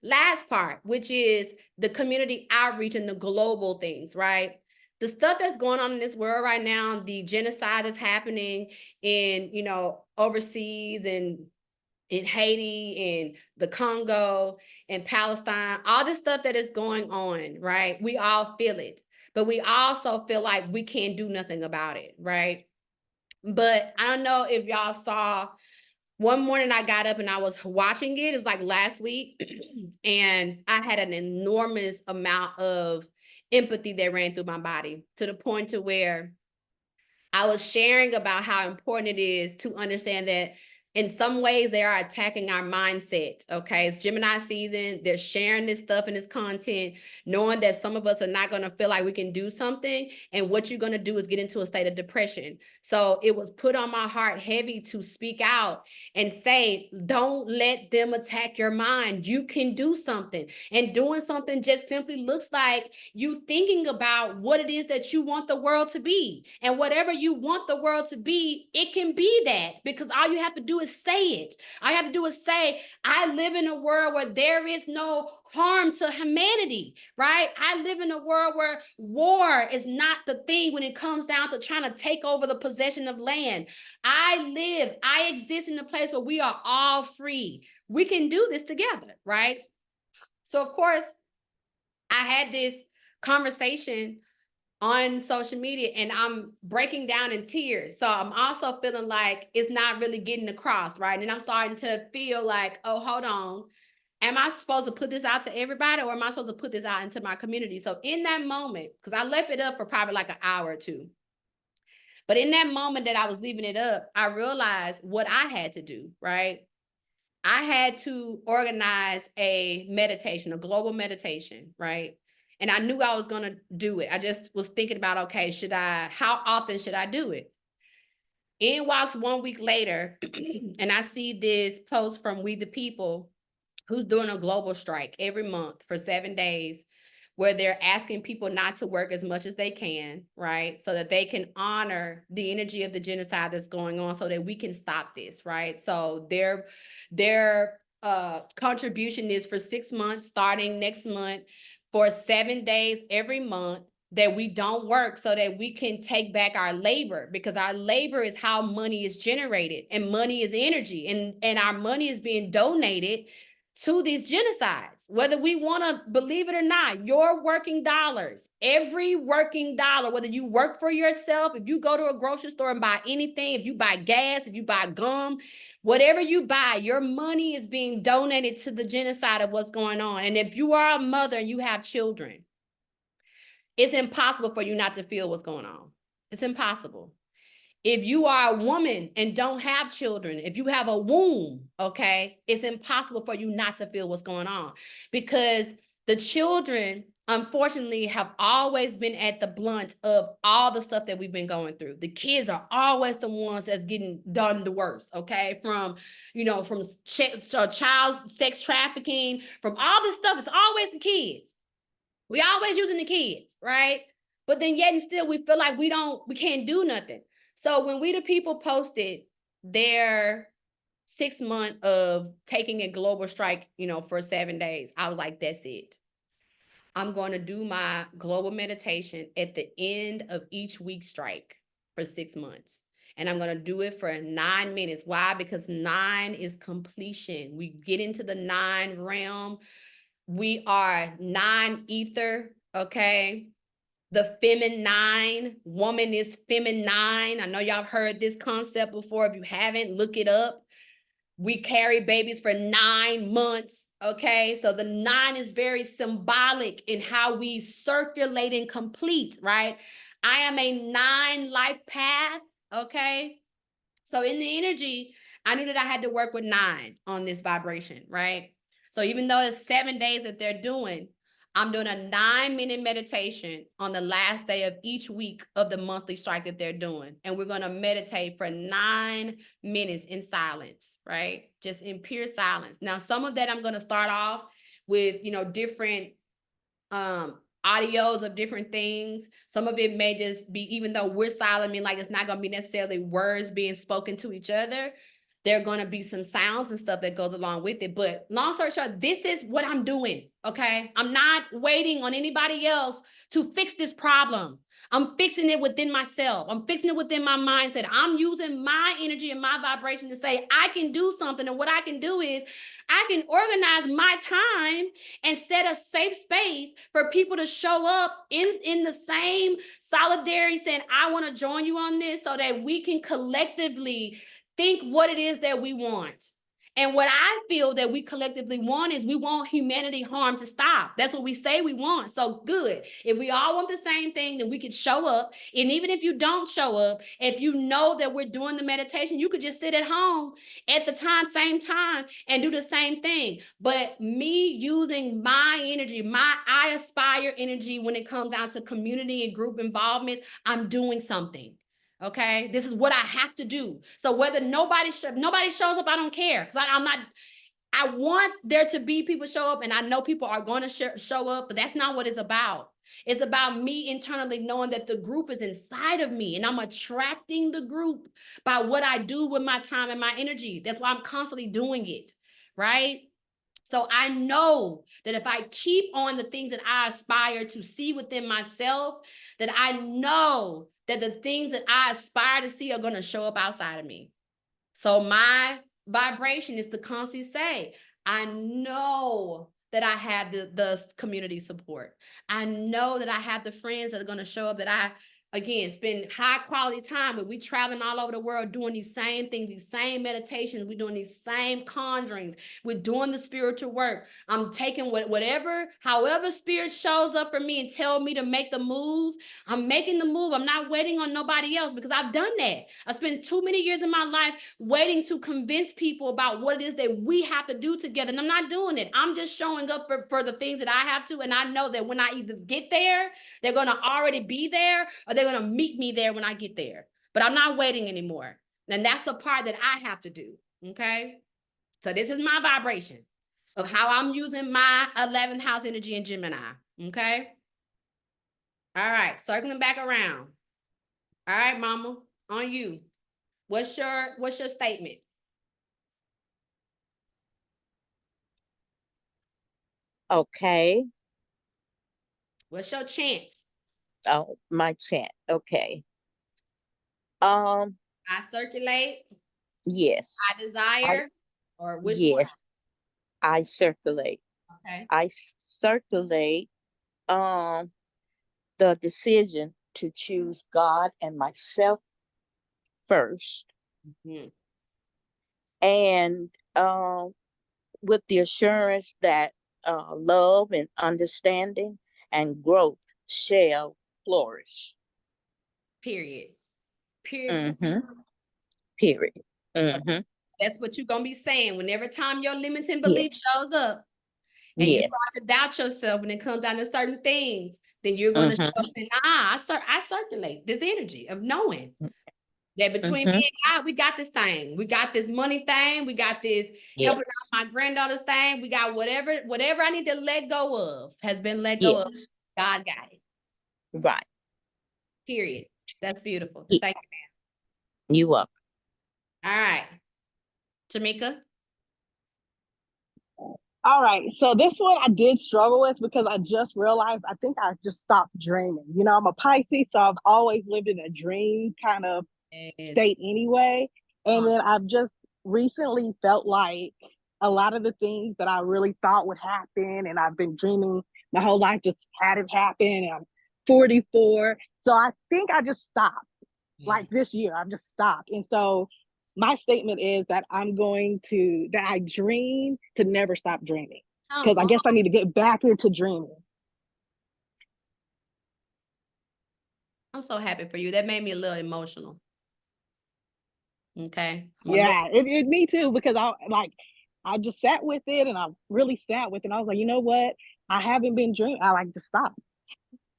Last part, which is the community outreach and the global things, right? The stuff that's going on in this world right now, the genocide is happening in, overseas and in Haiti and the Congo and Palestine, all this stuff that is going on, right? We all feel it, but we also feel like we can't do nothing about it, right? But I don't know if y'all saw, one morning I got up and I was watching it. It was like last week. And I had an enormous amount of empathy that ran through my body to the point to where I was sharing about how important it is to understand that in some ways they are attacking our mindset. Okay. It's Gemini season. They're sharing this stuff and this content, knowing that some of us are not going to feel like we can do something. And what you're going to do is get into a state of depression. So it was put on my heart heavy to speak out and say, don't let them attack your mind. You can do something. And doing something just simply looks like you thinking about what it is that you want the world to be. And whatever you want the world to be, it can be that, because all you have to do is say it. All you have to do is say, I live in a world where there is no harm to humanity, right? I live in a world where war is not the thing when it comes down to trying to take over the possession of land. I exist in a place where we are all free. We can do this together, right? So of course, I had this conversation on social media and I'm breaking down in tears. So I'm also feeling like it's not really getting across, right? And I'm starting to feel like, oh, hold on. Am I supposed to put this out to everybody, or am I supposed to put this out into my community? So in that moment, because I left it up for probably like an hour or two, but in that moment that I was leaving it up, I realized what I had to do, right? I had to organize a meditation, a global meditation, right? And I knew I was going to do it. I just was thinking about, okay, how often should I do it? In walks 1 week later, and I see this post from We the People, who's doing a global strike every month for 7 days, where they're asking people not to work as much as they can, right? So that they can honor the energy of the genocide that's going on so that we can stop this, right? So their contribution is for 6 months, starting next month, for 7 days every month, that we don't work so that we can take back our labor, because our labor is how money is generated, and money is energy, and our money is being donated to these genocides, whether we want to believe it or not. Your working dollars, every working dollar, whether you work for yourself, if you go to a grocery store and buy anything, if you buy gas, if you buy gum, whatever you buy, your money is being donated to the genocide of what's going on. And if you are a mother and you have children, it's impossible for you not to feel what's going on. It's impossible. If you are a woman and don't have children, if you have a womb, okay, it's impossible for you not to feel what's going on, because the children, unfortunately, have always been at the blunt of all the stuff that we've been going through. The kids are always the ones that's getting done the worst, okay? From child sex trafficking, from all this stuff, it's always the kids. We always using the kids, right? But then yet and still we feel like we can't do nothing. So when We the People posted their 6 month of taking a global strike, for 7 days, I was like, that's it. I'm going to do my global meditation at the end of each week strike for 6 months. And I'm going to do it for 9 minutes. Why? Because 9 is completion. We get into the 9 realm. We are 9 ether, okay? The feminine, woman is feminine. I know y'all have heard this concept before. If you haven't, look it up. We carry babies for 9 months, okay? So the 9 is very symbolic in how we circulate and complete, right? I am a 9 life path, okay? So in the energy, I knew that I had to work with 9 on this vibration, right? So even though it's 7 days that they're doing, I'm doing a 9-minute meditation on the last day of each week of the monthly strike that they're doing. And we're going to meditate for 9 minutes in silence, right? Just in pure silence. Now, some of that I'm going to start off with, different audios of different things. Some of it may just be, even though we're silent, I mean, like, it's not going to be necessarily words being spoken to each other. There are going to be some sounds and stuff that goes along with it. But long story short, this is what I'm doing. Okay. I'm not waiting on anybody else to fix this problem. I'm fixing it within myself. I'm fixing it within my mindset. I'm using my energy and my vibration to say, I can do something. And what I can do is I can organize my time and set a safe space for people to show up in the same solidarity, saying, I want to join you on this, so that we can collectively think what it is that we want. And what I feel that we collectively want is we want humanity harm to stop. That's what we say we want. So good. If we all want the same thing, then we could show up. And even if you don't show up, if you know that we're doing the meditation, you could just sit at home at the same time and do the same thing. But me using my energy, I aspire energy when it comes down to community and group involvements, I'm doing something. Okay, this is what I have to do. So whether nobody shows up, I don't care, because I want there to be people show up, and I know people are going to show up, but that's not what it's about. It's about me internally knowing that the group is inside of me, and I'm attracting the group by what I do with my time and my energy. That's why I'm constantly doing it, right? So I know that if I keep on the things that I aspire to see within myself, that I know that the things that I aspire to see are going to show up outside of me. So my vibration is to constantly say, I know that I have the community support. I know that I have the friends that are going to show up, that I, again, spend high quality time with. We traveling all over the world doing these same things, these same meditations. We're doing these same conjurings. We're doing the spiritual work. I'm taking however spirit shows up for me and tell me to make the move. I'm making the move. I'm not waiting on nobody else, because I've done that. I spent too many years in my life waiting to convince people about what it is that we have to do together. And I'm not doing it. I'm just showing up for the things that I have to. And I know that when I either get there, they're going to already be there, or they're going to meet me there when I get there. But I'm not waiting anymore. And that's the part that I have to do. Okay. So this is my vibration of how I'm using my 11th house energy in Gemini. Okay. All right. Circling back around. All right, mama, on you. What's your statement? Okay. What's your chance? Oh, my chant. Okay. I circulate, Yes. I desire, or which one? Yes. I circulate. Okay. I circulate the decision to choose God and myself first, Mhm. and with the assurance that love and understanding and growth shall flourish. Period. Period. Mm-hmm. Period. So Mm-hmm. that's what you're gonna be saying whenever time your limiting belief Yes. shows up, and you Yes. start to doubt yourself when it comes down to certain things. Then you're gonna show Mm-hmm. up saying, I circulate this energy of knowing that between Mm-hmm. me and God, we got this thing. We got this money thing. We got this helping Yes. out my granddaughter's thing. We got whatever I need to let go of has been let go of. Yes. God got it. Right. Period. That's beautiful. Yes. Thank You up. you. All right. Jamaica. All right. So this one I did struggle with, because I just realized I think I just stopped dreaming. I'm a Pisces, so I've always lived in a dream kind of state anyway. And then I've just recently felt like a lot of the things that I really thought would happen, and I've been dreaming my whole life, just hadn't happened. And I'm 44. So I think I just stopped. Like this year, I've just stopped. And so my statement is that I dream to never stop dreaming. Because I guess I need to get back into dreaming. I'm so happy for you. That made me a little emotional. Okay. Yeah, me too, because I just sat with it, and I really sat with it. And I was like, you know what? I haven't been dreaming. I like to stop.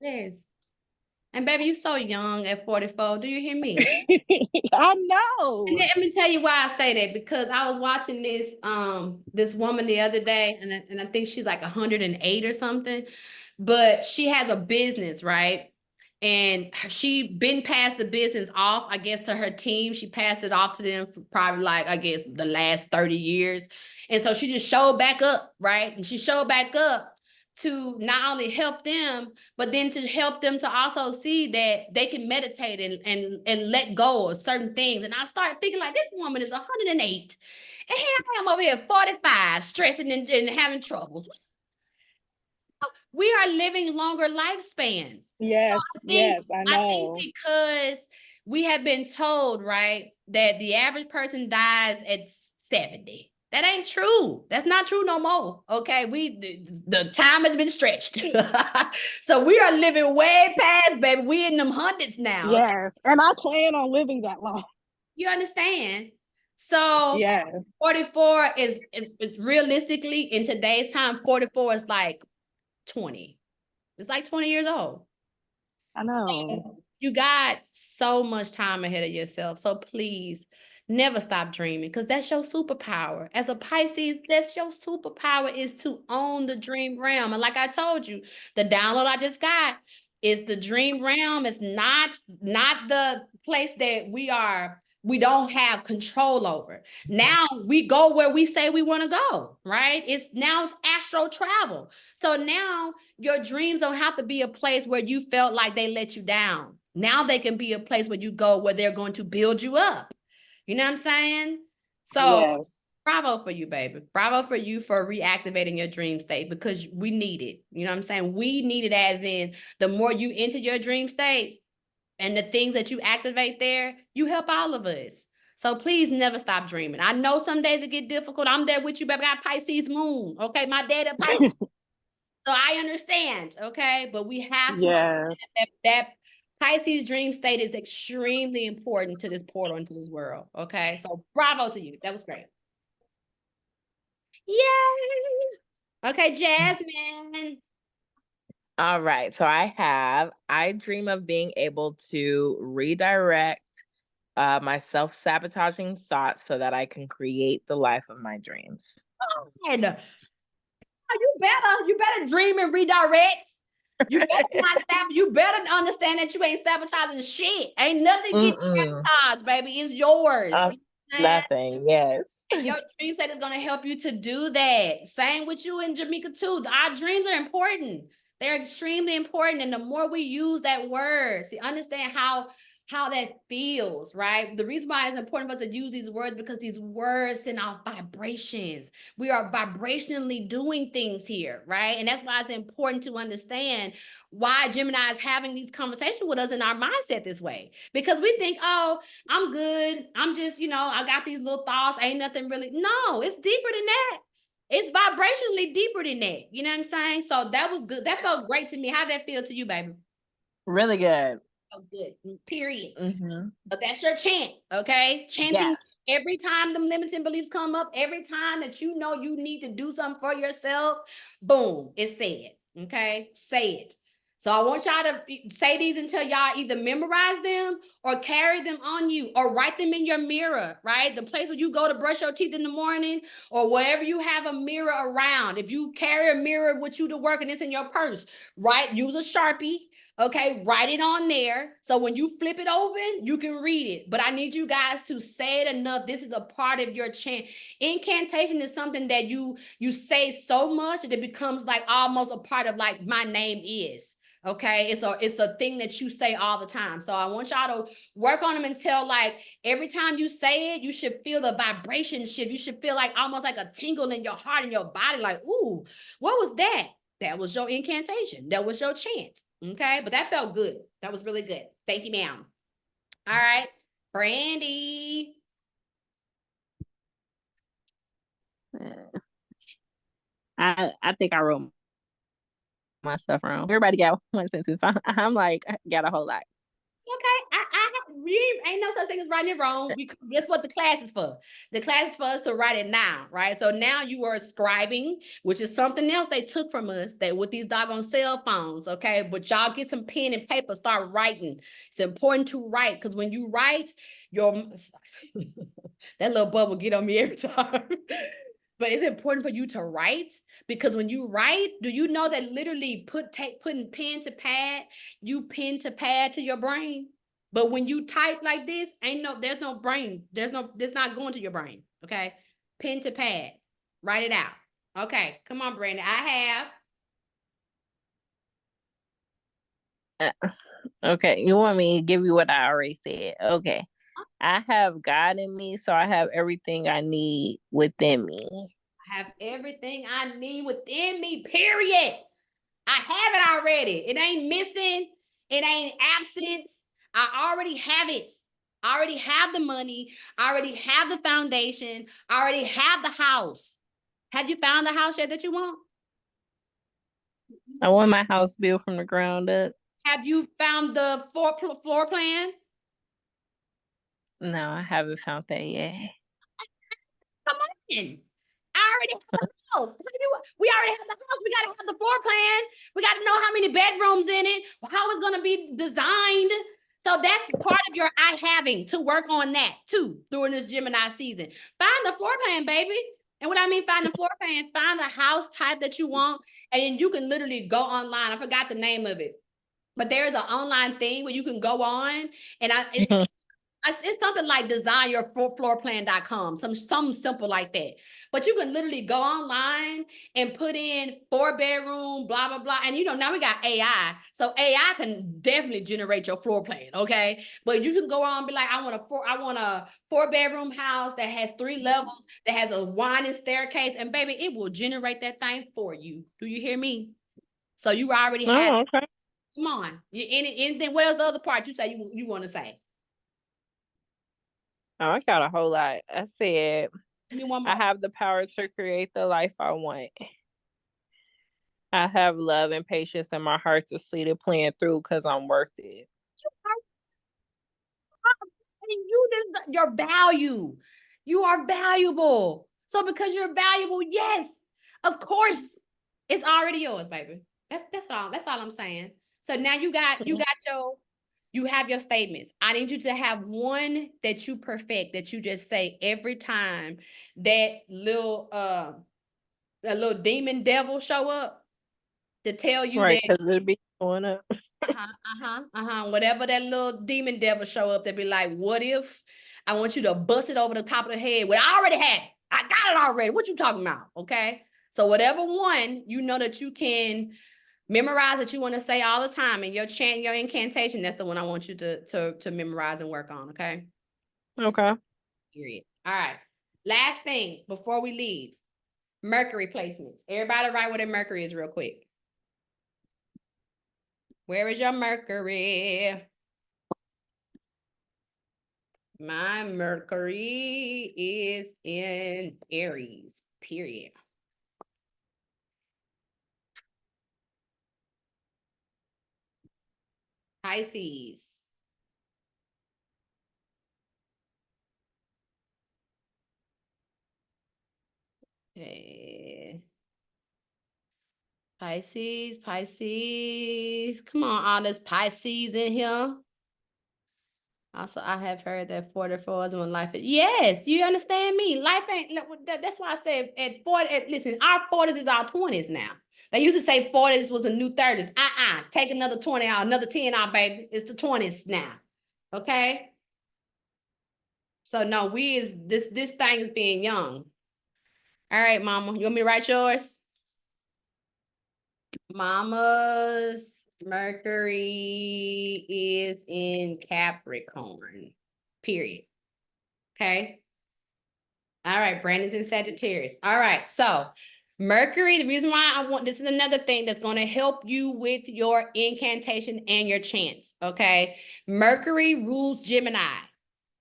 Yes. And baby, you so young at 44. Do you hear me? I know. And let me tell you why I say that, because I was watching this woman the other day, and I think she's like 108 or something, but she has a business, right? And she been passed the business off, I guess, to her team. She passed it off to them for probably like, I guess, the last 30 years. And so she just showed back up, right? And she showed back up to not only help them, but then to help them to also see that they can meditate and let go of certain things. And I started thinking, like, this woman is 108. And here I am over here at 45, stressing and having troubles. We are living longer lifespans. Yes, yes, I I think know. because we have been told, right, that the average person dies at 70. That ain't true. That's not true no more. Okay. The time has been stretched. So we are living way past, baby. We in them hundreds now. Okay? Yes, and I plan on living that long. You understand? So Yeah, 44 is realistically in today's time, 44 is like 20. It's like 20 years old. I know. You got so much time ahead of yourself. So please never stop dreaming, because that's your superpower. As a Pisces, that's your superpower, is to own the dream realm. And like I told you, the download I just got is the dream realm is not the place that we don't have control over. Now we go where we say we want to go, right? It's astro travel. So now your dreams don't have to be a place where you felt like they let you down. Now they can be a place where you go where they're going to build you up. You know what I'm saying? So Yes. bravo for you, baby. Bravo for you for reactivating your dream state, because we need it. You know what I'm saying? We need it, as in the more you enter your dream state and the things that you activate there, you help all of us. So please never stop dreaming. I know some days it get difficult. I'm there with you, baby. I got Pisces moon. Okay. My dad at Pisces. So I understand. Okay. But we have to Yes. that Pisces dream state is extremely important to this portal into this world. Okay. So bravo to you. That was great. Yay. Okay, Jasmine. All right. So I dream of being able to redirect my self-sabotaging thoughts so that I can create the life of my dreams. And you better dream and redirect. You better understand that you ain't sabotaging shit. Ain't nothing getting sabotaged, baby. It's yours. Nothing. Yes. Your dream set is going to help you to do that. Same with you and Jamaica too. Our dreams are important. They're extremely important. And the more we use that word, understand how that feels, right? The reason why it's important for us to use these words, because these words send out vibrations. We are vibrationally doing things here, right? And that's why it's important to understand why Gemini is having these conversations with us in our mindset this way. Because we think, oh, I'm good. I'm just, I got these little thoughts. Ain't nothing really. No, it's deeper than that. It's vibrationally deeper than that. You know what I'm saying? So that was good. That felt great to me. How did that feel to you, baby? Really good. Oh, good. Period. Mm-hmm. But that's your chant, okay? Chanting Yes. every time them limiting beliefs come up, every time that you know you need to do something for yourself, boom, it's said, okay? Say it. So I want y'all to say these until y'all either memorize them or carry them on you or write them in your mirror, right? The place where you go to brush your teeth in the morning or wherever you have a mirror around. If you carry a mirror with you to work and it's in your purse, right? Use a Sharpie. Okay, write it on there. So when you flip it open, you can read it. But I need you guys to say it enough. This is a part of your chant. Incantation is something that you say so much that it becomes like almost a part of like my name is. Okay, it's a thing that you say all the time. So I want y'all to work on them until like every time you say it, you should feel the vibration shift. You should feel like almost like a tingle in your heart and your body. Like, ooh, what was that? That was your incantation. That was your chant. Okay, but that felt good. That was really good. Thank you, ma'am. All right, Brandy. I think I wrote my stuff wrong. Everybody got one sentence. I'm like, I got a whole lot. Okay, we ain't no such thing as right and wrong. That's what the class is for. The class is for us to write it now, right? So now you are scribing, which is something else they took from us, that with these doggone cell phones, okay? But y'all get some pen and paper, start writing. It's important to write, because when you write, your that little bubble get on me every time. But it's important for you to write, because when you write, do you know that literally putting pen to pad, you pen to pad to your brain? But when you type like this, there's no brain. It's not going to your brain. Okay. Pen to pad. Write it out. Okay. Come on, Brandon. I have. Okay, you want me to give you what I already said? Okay. I have God in me, so I have everything I need within me. I have everything I need within me, period. I have it already. It ain't missing. It ain't absent. I already have it. I already have the money. I already have the foundation. I already have the house. Have you found the house yet that you want? I want my house built from the ground up. Have you found the floor plan? No, I haven't found that yet. Come on. I already have the house. We already have the house. We got to have the floor plan. We got to know how many bedrooms in it, how it's going to be designed. So that's part of your I having to work on that too during this Gemini season. Find the floor plan, baby. And what I mean, find the floor plan, find the house type that you want. And then you can literally go online. I forgot the name of it, but there's an online thing where you can go on, and it's something like designyourfloorplan.com, something simple like that. But you can literally go online and put in 4-bedroom, blah, blah, blah. And now we got AI. So AI can definitely generate your floor plan, okay? But you can go on and be like, I want a 4-bedroom house that has 3 levels, that has a winding staircase. And baby, it will generate that thing for you. Do you hear me? So you already have, okay. Come on. Anything, what else the other part you say you want to say? Oh, I got a whole lot. I said, Give me one more. I have the power to create the life I want. I have love and patience in my heart to see the plan through because I'm worth it. Your value. You are valuable. So because you're valuable, yes, of course, it's already yours, baby. That's all I'm saying. So now you have your statements. I need you to have one that you perfect, that you just say every time that little demon devil show up to tell you Right, that. because it'll be going up. Whatever that little demon devil show up, they'll be like, what if? I want you to bust it over the top of the head. Well, I already had it. I got it already. What you talking about? Okay. So whatever one you know that you can memorize, that you want to say all the time, and your chant, your incantation, that's the one I want you to memorize and work on. Okay. Okay. Period. All right. Last thing before we leave, Mercury placements. Everybody write what a Mercury is real quick. Where is your Mercury? My Mercury is in Aries, period. Pisces. Okay. Pisces. Come on, all this Pisces in here. Also, I have heard that 44 is when life is. Yes, you understand me. Life ain't. That's why I said at 40. Listen, our 40s is our 20s now. They used to say 40s was the new 30s. Take another 20 out, another 10 out, baby. It's the 20s now. Okay. So no, this thing is being young. All right, mama. You want me to write yours? Mama's Mercury is in Capricorn. Period. Okay. All right, Brandon's in Sagittarius. All right, so Mercury, the reason why this is another thing that's going to help you with your incantation and your chants, okay? Mercury rules Gemini.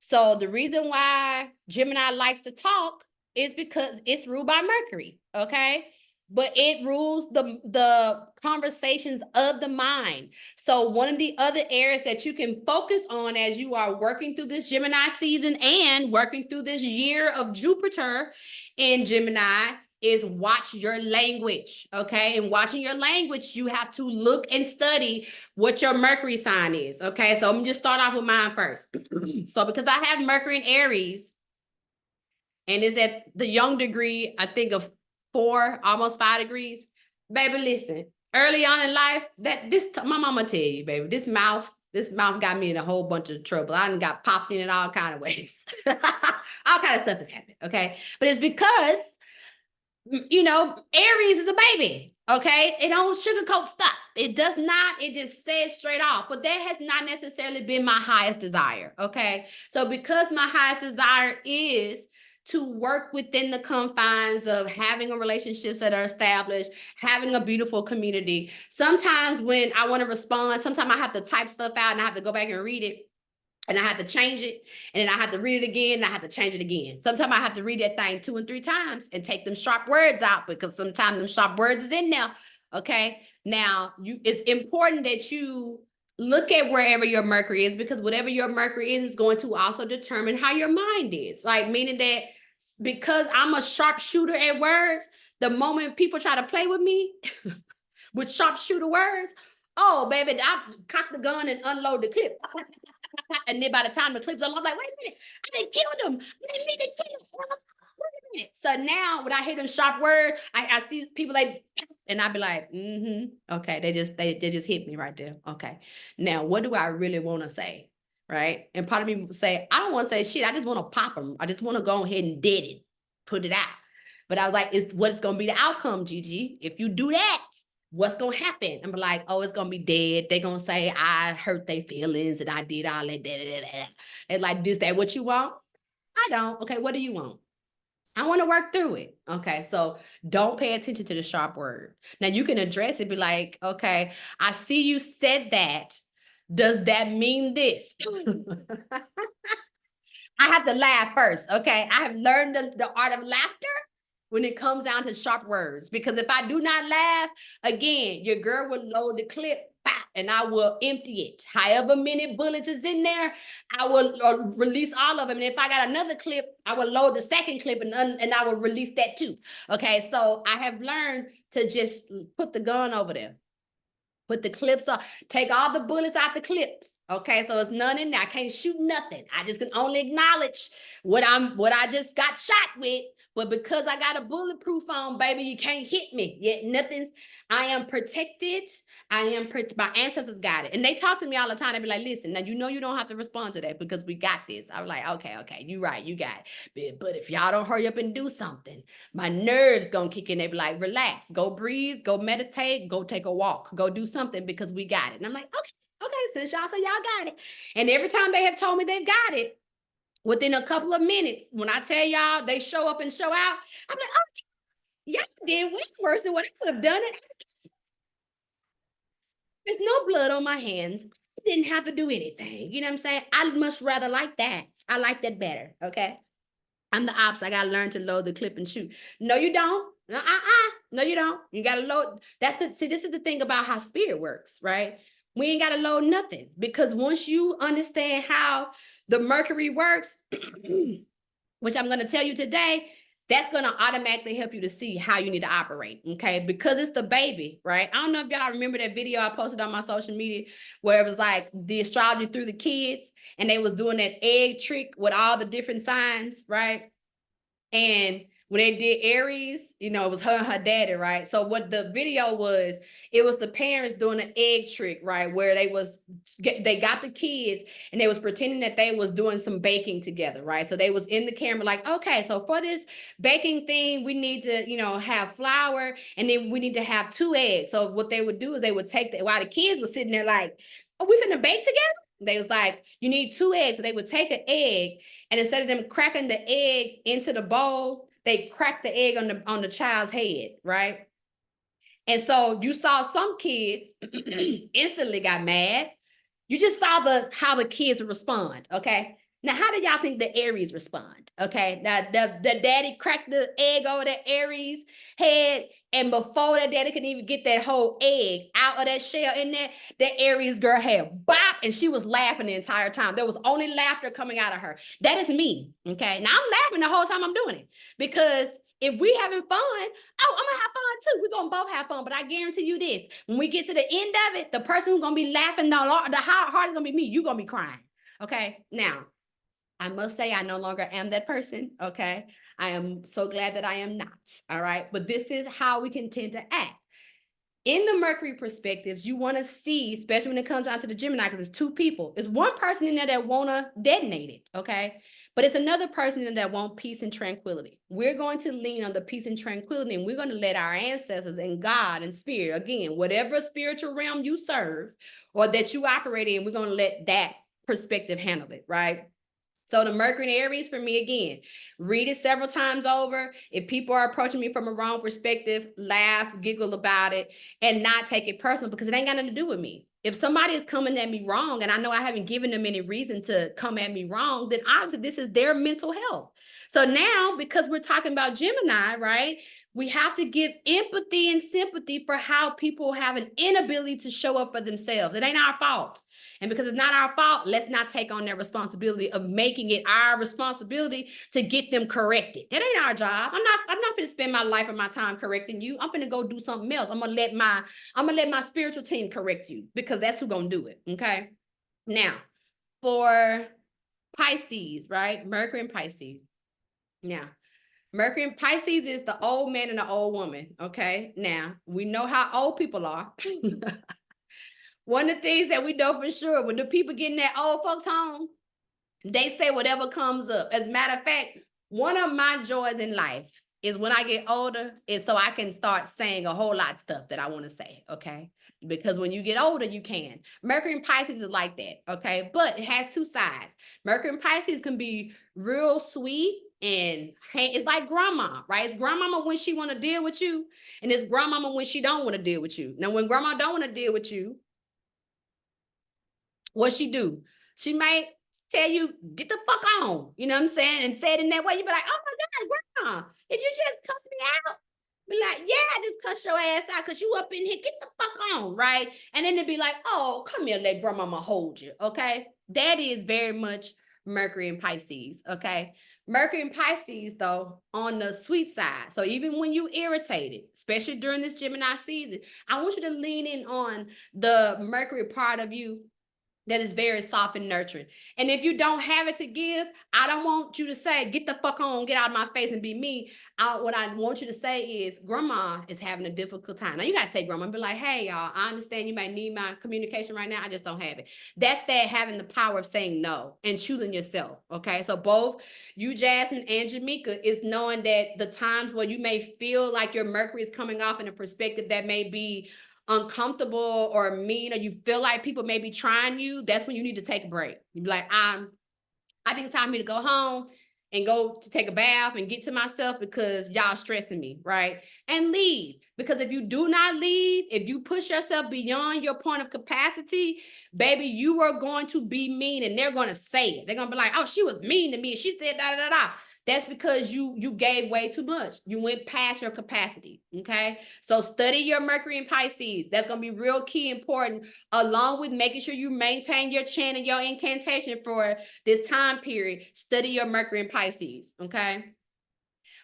So the reason why Gemini likes to talk is because it's ruled by Mercury, okay? but it rules the conversations of the mind. So one of the other areas that you can focus on as you are working through this Gemini season and working through this year of Jupiter in Gemini is watch your language, okay? And watching your language, you have to look and study what your Mercury sign is, okay? So I'm gonna just start off with mine first. So because I have Mercury in Aries, and it's at the young degree, I think of 4, almost 5 degrees. Baby, listen, early on in life, my mama tell you, baby, this mouth got me in a whole bunch of trouble. I done got popped in all kind of ways. All kind of stuff has happened, okay? But it's because, Aries is a baby, okay? It don't sugarcoat stuff. It does not, it just says straight off. But that has not necessarily been my highest desire, okay? So because my highest desire is to work within the confines of having a relationships that are established, having a beautiful community. Sometimes when I want to respond, sometimes I have to type stuff out and I have to go back and read it. And I have to change it, and then I have to read it again, and I have to change it again. Sometimes I have to read that thing 2 and 3 times and take them sharp words out because sometimes them sharp words is in there, okay? Now, it's important that you look at wherever your Mercury is, because whatever your Mercury is going to also determine how your mind is. Like, meaning that because I'm a sharpshooter at words, the moment people try to play with me with sharpshooter words, oh, baby, I cock the gun and unload the clip. And then by the time the clip's on, I'm like, wait a minute, I didn't kill them. I didn't mean to kill them. Wait a minute. So now when I hear them sharp words, I see people like, and I be like, okay, they just hit me right there. Okay. Now, what do I really want to say? Right. And part of me say, I don't want to say shit. I just want to pop them. I just want to go ahead and dead it, put it out. But I was like, what's going to be the outcome, Gigi? If you do that, what's going to happen? I'm like, oh, it's going to be dead. They're going to say, I hurt their feelings and I did all that. And like, this, that, what you want? I don't. Okay, what do you want? I want to work through it. Okay, so don't pay attention to the sharp word. Now you can address it, be like, okay, I see you said that. Does that mean this? I have to laugh first, okay? I have learned the art of laughter when it comes down to sharp words. Because if I do not laugh, again, your girl will load the clip, and I will empty it. However many bullets is in there, I will release all of them. And if I got another clip, I will load the second clip and I will release that too. Okay, so I have learned to just put the gun over there. Put the clips off, take all the bullets out the clips. Okay, so it's none in there. I can't shoot nothing. I just can only acknowledge what I just got shot with. But because I got a bulletproof on, baby, you can't hit me. I am protected. My ancestors got it. And they talk to me all the time. They be like, listen, now you don't have to respond to that because we got this. I was like, okay, you right, you got it. But if y'all don't hurry up and do something, my nerves gonna kick in. They be like, relax, go breathe, go meditate, go take a walk, go do something because we got it. And I'm like, okay, since y'all say y'all got it. And every time they have told me they've got it, within a couple of minutes, when I tell y'all they show up and show out, I'm like, oh, y'all did way worse than what I could have done it. There's no blood on my hands. I didn't have to do anything. You know what I'm saying? I much rather like that. I like that better, okay? I'm the ops. I got to learn to load the clip and shoot. No, you don't. No, you don't. You got to load. See, this is the thing about how spirit works, right? We ain't got to load nothing because once you understand how the Mercury works, which I'm going to tell you today, that's going to automatically help you to see how you need to operate, okay? Because it's the baby, right? I don't know if y'all remember that video I posted on my social media where it was like the astrology through the kids and they was doing that egg trick with all the different signs, right? And when they did Aries, it was her and her daddy, right? So what the video was, it was the parents doing an egg trick, right? Where they got the kids and they was pretending that they was doing some baking together, right? So they was in the camera like, okay, so for this baking thing, we need to, have flour and then we need to have 2 eggs. So what they would do is they would take while the kids were sitting there like, are we finna bake together? They was like, you need 2 eggs. So they would take an egg and instead of them cracking the egg into the bowl, they cracked the egg on the child's head, right? And so you saw some kids instantly got mad. You just saw how the kids respond, okay? Now, how do y'all think the Aries respond? Okay, now the daddy cracked the egg over the Aries head, and before that daddy can even get that whole egg out of that shell in there, that Aries girl had bop, and she was laughing the entire time. There was only laughter coming out of her. That is me, okay? Now, I'm laughing the whole time I'm doing it, because if we having fun, oh, I'm gonna have fun too. We're gonna both have fun, but I guarantee you this, when we get to the end of it, the person who's gonna be laughing the hard is gonna be me. You're gonna be crying, okay? Now, I must say I no longer am that person, okay? I am so glad that I am not, all right? But this is how we can tend to act. In the Mercury perspectives, you want to see, especially when it comes down to the Gemini, because it's two people. It's one person in there that want to detonate it, okay? But it's another person in there that want peace and tranquility. We're going to lean on the peace and tranquility, and we're going to let our ancestors and God and spirit, again, whatever spiritual realm you serve or that you operate in, we're going to let that perspective handle it, right? So the Mercury and Aries for me, again, read it several times over. If people are approaching me from a wrong perspective, laugh, giggle about it, and not take it personal, because it ain't got nothing to do with me. If somebody is coming at me wrong and I know I haven't given them any reason to come at me wrong, then obviously this is their mental health. So now, because we're talking about Gemini, right, we have to give empathy and sympathy for how people have an inability to show up for themselves. It ain't our fault. And because it's not our fault, let's not take on that responsibility of making it our responsibility to get them corrected. That ain't our job. I'm not gonna spend my life and my time correcting you. I'm gonna go do something else. I'm gonna let my spiritual team correct you, because that's who's gonna do it. Okay. Now, for Pisces, right? Mercury and Pisces. Now, Mercury and Pisces is the old man and the old woman. Okay. Now, we know how old people are. One of the things that we know for sure, when the people get in that old folks home, they say whatever comes up. As a matter of fact, one of my joys in life is when I get older, is so I can start saying a whole lot of stuff that I want to say, okay? Because when you get older, you can. Mercury and Pisces is like that, okay? But it has two sides. Mercury and Pisces can be real sweet, and it's like grandma, right? It's grandmama when she want to deal with you, and it's grandmama when she don't want to deal with you. Now, when grandma don't want to deal with you, what she do? She might tell you, get the fuck on. You know what I'm saying? And say it in that way. You be like, oh my God, grandma, did you just cuss me out? Be like, yeah, I just cuss your ass out because you up in here. Get the fuck on, right? And then they'd be like, oh, come here, let grandmama hold you, okay? That is very much Mercury and Pisces, okay? Mercury and Pisces, though, on the sweet side. So even when you irritated, especially during this Gemini season, I want you to lean in on the Mercury part of you that is very soft and nurturing. And if you don't have it to give, I don't want you to say, get the fuck on, get out of my face and be me. What I want you to say is, grandma is having a difficult time. Now you gotta say grandma and be like, hey y'all, I understand you might need my communication right now. I just don't have it. That's that having the power of saying no and choosing yourself, okay? So both you, Jasmine, and Jamaica is knowing that the times where you may feel like your Mercury is coming off in a perspective that may be uncomfortable or mean, or you feel like people may be trying you, that's when you need to take a break. You be like, I think it's time for me to go home and go to take a bath and get to myself because y'all stressing me, right? And leave. Because if you do not leave, if you push yourself beyond your point of capacity, baby, you are going to be mean, and they're going to say it. They're going to be like, oh, she was mean to me. She said da da da da. That's because you gave way too much. You went past your capacity, okay? So study your Mercury and Pisces. That's going to be real key important, along with making sure you maintain your chant and your incantation for this time period. Study your Mercury and Pisces, okay?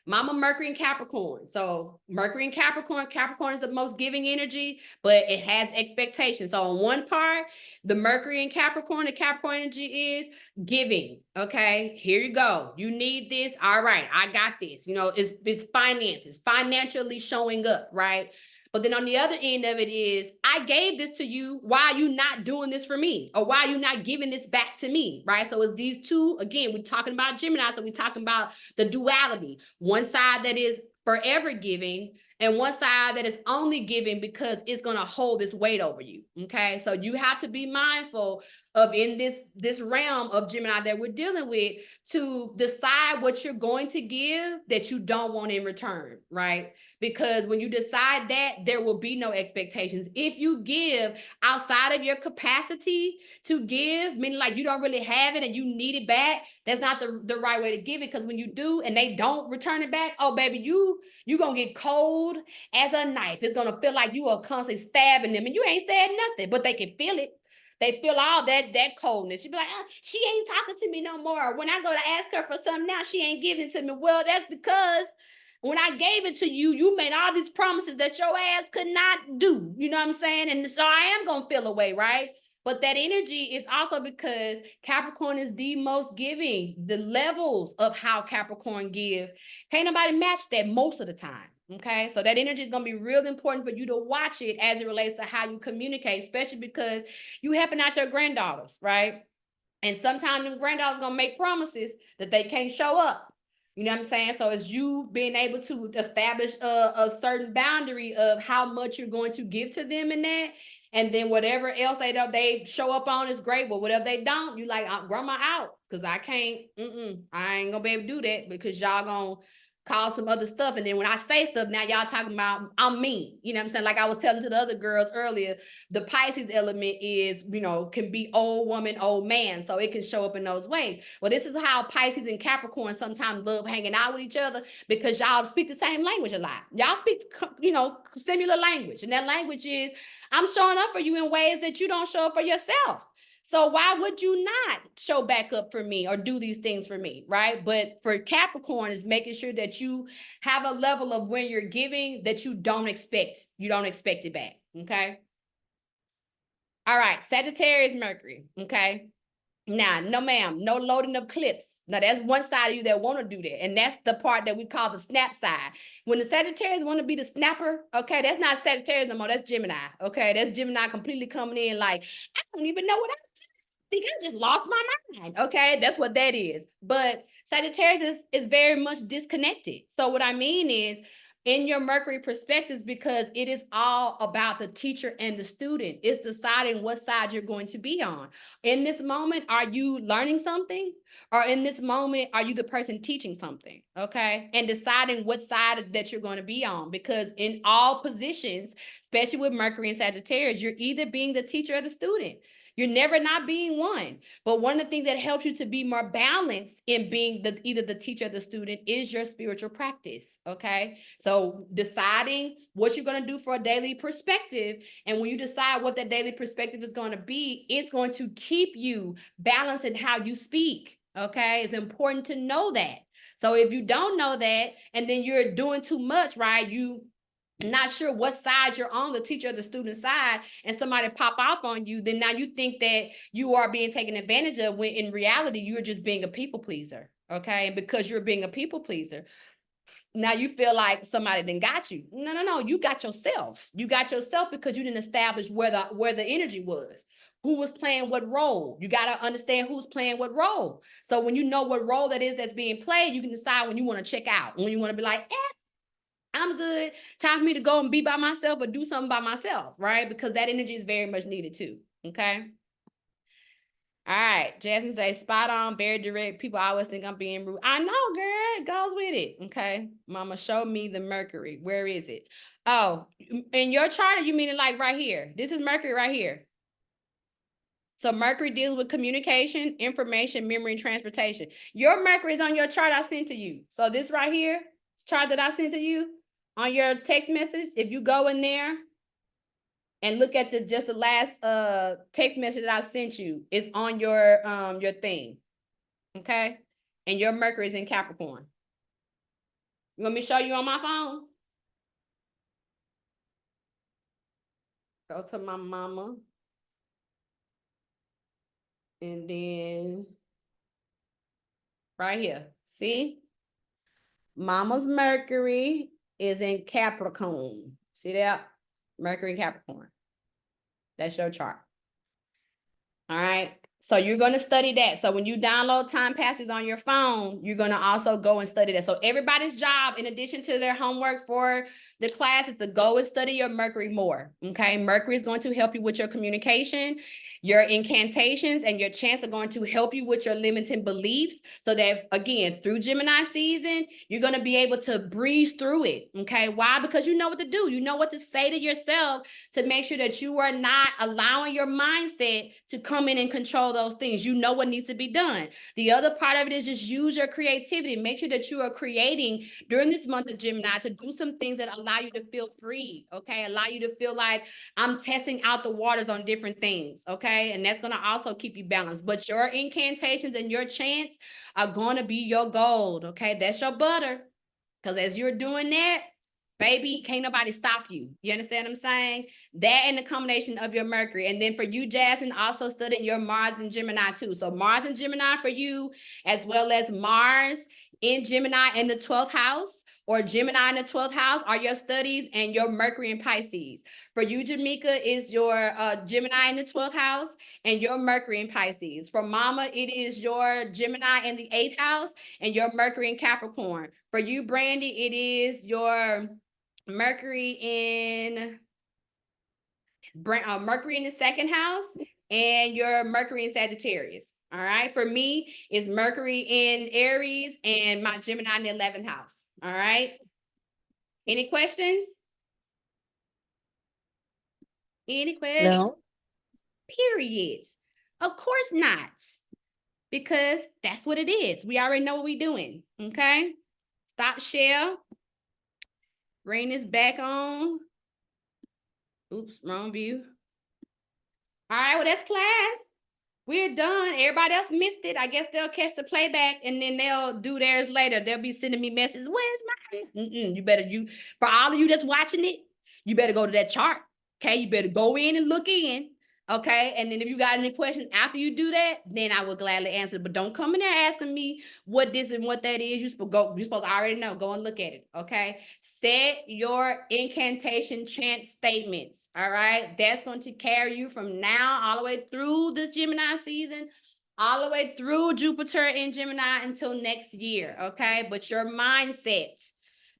Mama Mercury and Capricorn. So Mercury and Capricorn, Capricorn is the most giving energy, but it has expectations. So on one part, the Mercury and Capricorn, the Capricorn energy is giving. Okay, here you go. You need this. All right, I got this. You know, it's finances, financially showing up, right? But then on the other end of it is, I gave this to you. Why are you not doing this for me? Or why are you not giving this back to me, right? So it's these two, again, we're talking about Gemini, so we're talking about the duality. One side that is forever giving, and one side that is only giving because it's going to hold this weight over you, okay? So you have to be mindful of, in this realm of Gemini that we're dealing with, to decide what you're going to give that you don't want in return, right? Because when you decide that, there will be no expectations. If you give outside of your capacity to give, meaning like you don't really have it and you need it back, that's not the right way to give it. Because when you do and they don't return it back, oh baby, you gonna get cold as a knife. It's gonna feel like you are constantly stabbing them and you ain't said nothing, but they can feel it. They feel all that coldness. You be like, oh, she ain't talking to me no more. When I go to ask her for something now, she ain't giving it to me. Well, that's because when I gave it to you, you made all these promises that your ass could not do. You know what I'm saying? And so I am going to feel away, right? But that energy is also because Capricorn is the most giving. The levels of how Capricorn give, can't nobody match that most of the time. Okay, so that energy is going to be real important for you to watch it as it relates to how you communicate, especially because you helping out your granddaughters, right? And sometimes the granddaughters going to make promises that they can't show up. You know what I'm saying? So it's you being able to establish a certain boundary of how much you're going to give to them in that. And then whatever else they show up on is great. But whatever they don't, you like, grandma out. Because I can't, I ain't going to be able to do that because y'all going to call some other stuff. And then when I say stuff, now y'all talking about I'm mean. You know what I'm saying? Like I was telling to the other girls earlier, the Pisces element is, can be old woman, old man. So it can show up in those ways. Well, this is how Pisces and Capricorn sometimes love hanging out with each other because y'all speak the same language a lot. Y'all speak, similar language. And that language is, I'm showing up for you in ways that you don't show up for yourself. So why would you not show back up for me or do these things for me, right? But for Capricorn is making sure that you have a level of when you're giving that you don't expect. You don't expect it back, okay? All right, Sagittarius Mercury, okay? Now, no ma'am, no loading of clips. Now, that's one side of you that want to do that. And that's the part that we call the snap side. When the Sagittarius want to be the snapper, okay, that's not Sagittarius no more. That's Gemini, okay? That's Gemini completely coming in like, I don't even know what I think I just lost my mind. Okay, that's what that is. But Sagittarius is very much disconnected. So what I mean is in your Mercury perspectives, because it is all about the teacher and the student. It's deciding what side you're going to be on. In this moment, are you learning something? Or in this moment, are you the person teaching something? Okay, and deciding what side that you're going to be on. Because in all positions, especially with Mercury and Sagittarius, you're either being the teacher or the student. You're never not being one. But one of the things that helps you to be more balanced in being either the teacher or the student is your spiritual practice, okay? So deciding what you're going to do for a daily perspective. And when you decide what that daily perspective is going to be, it's going to keep you balanced in how you speak, okay? It's important to know that. So if you don't know that, and then you're doing too much, right? You not sure what side you're on, the teacher or the student side, and somebody pop off on you, then now you think that you are being taken advantage of when in reality, you're just being a people pleaser, okay? And because you're being a people pleaser, now you feel like somebody done got you. No, you got yourself. You got yourself because you didn't establish where the energy was. Who was playing what role? You got to understand who's playing what role. So when you know what role that is that's being played, you can decide when you want to check out, when you want to be like, I'm good. Time for me to go and be by myself or do something by myself, right? Because that energy is very much needed too, okay? All right, Jasmine says, spot on, very direct. People always think I'm being rude. I know, girl, it goes with it, okay? Mama, show me the Mercury. Where is it? Oh, in your chart, you mean it like right here? This is Mercury right here. So Mercury deals with communication, information, memory, and transportation. Your Mercury is on your chart I sent to you. So this right here, chart that I sent to you, on your text message, if you go in there and look at the last text message that I sent you, it's on your thing. Okay? And your Mercury is in Capricorn. You want me to show you on my phone? Go to my mama. And then right here. See? Mama's Mercury is in Capricorn. See that? Mercury in Capricorn. That's your chart. All right. So you're going to study that. So when you download time passes on your phone, you're going to also go and study that. So everybody's job, in addition to their homework for the class, is to go and study your Mercury more. Okay. Mercury is going to help you with your communication. Your incantations and your chants are going to help you with your limiting beliefs so that, again, through Gemini season, you're going to be able to breeze through it. Okay. Why? Because you know what to do. You know what to say to yourself to make sure that you are not allowing your mindset to come in and control those things. You know what needs to be done. The other part of it is just use your creativity. Make sure that you are creating during this month of Gemini to do some things that allow you to feel free. Okay. Allow you to feel like I'm testing out the waters on different things. Okay. And that's going to also keep you balanced. But your incantations and your chants are going to be your gold. Okay. That's your butter. Because as you're doing that, baby, can't nobody stop you. You understand what I'm saying? That and the combination of your Mercury. And then for you, Jasmine, also studying your Mars and Gemini too. So Mars and Gemini for you, as well as Mars in Gemini in the 12th house, or Gemini in the 12th house are your studies, and your Mercury in Pisces. For you, Jamaica, is your Gemini in the 12th house and your Mercury in Pisces. For Mama, it is your Gemini in the 8th house and your Mercury in Capricorn. For you, Brandy, it is your Mercury in Mercury in the 2nd house and your Mercury in Sagittarius. All right. For me, it's Mercury in Aries and my Gemini in the 11th house. All right. Any questions? Any questions? No. Period. Of course not. Because that's what it is. We already know what we're doing. Okay. Stop share. Bring this back on. Oops, wrong view. All right, well, that's class. We're done. Everybody else missed it. I guess they'll catch the playback and then they'll do theirs later. They'll be sending me messages. Where's mine? You better, for all of you that's watching it, you better go to that chart. Okay, you better go in and look in. Okay, and then if you got any questions after you do that, then I will gladly answer. But don't come in there asking me what this and what that is. You're supposed to already know. Go and look at it. Okay, set your incantation chant statements. All right, that's going to carry you from now all the way through this Gemini season, all the way through Jupiter in Gemini until next year. Okay, but your mindset.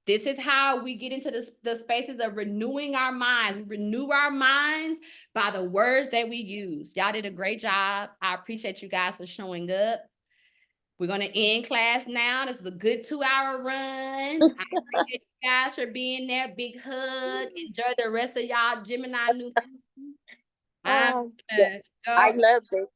This is how we get into the spaces of renewing our minds. We renew our minds by the words that we use. Y'all did a great job. I appreciate you guys for showing up. We're going to end class now. This is a good 2-hour run. I appreciate you guys for being there. Big hug. Enjoy the rest of y'all Gemini new. I love it.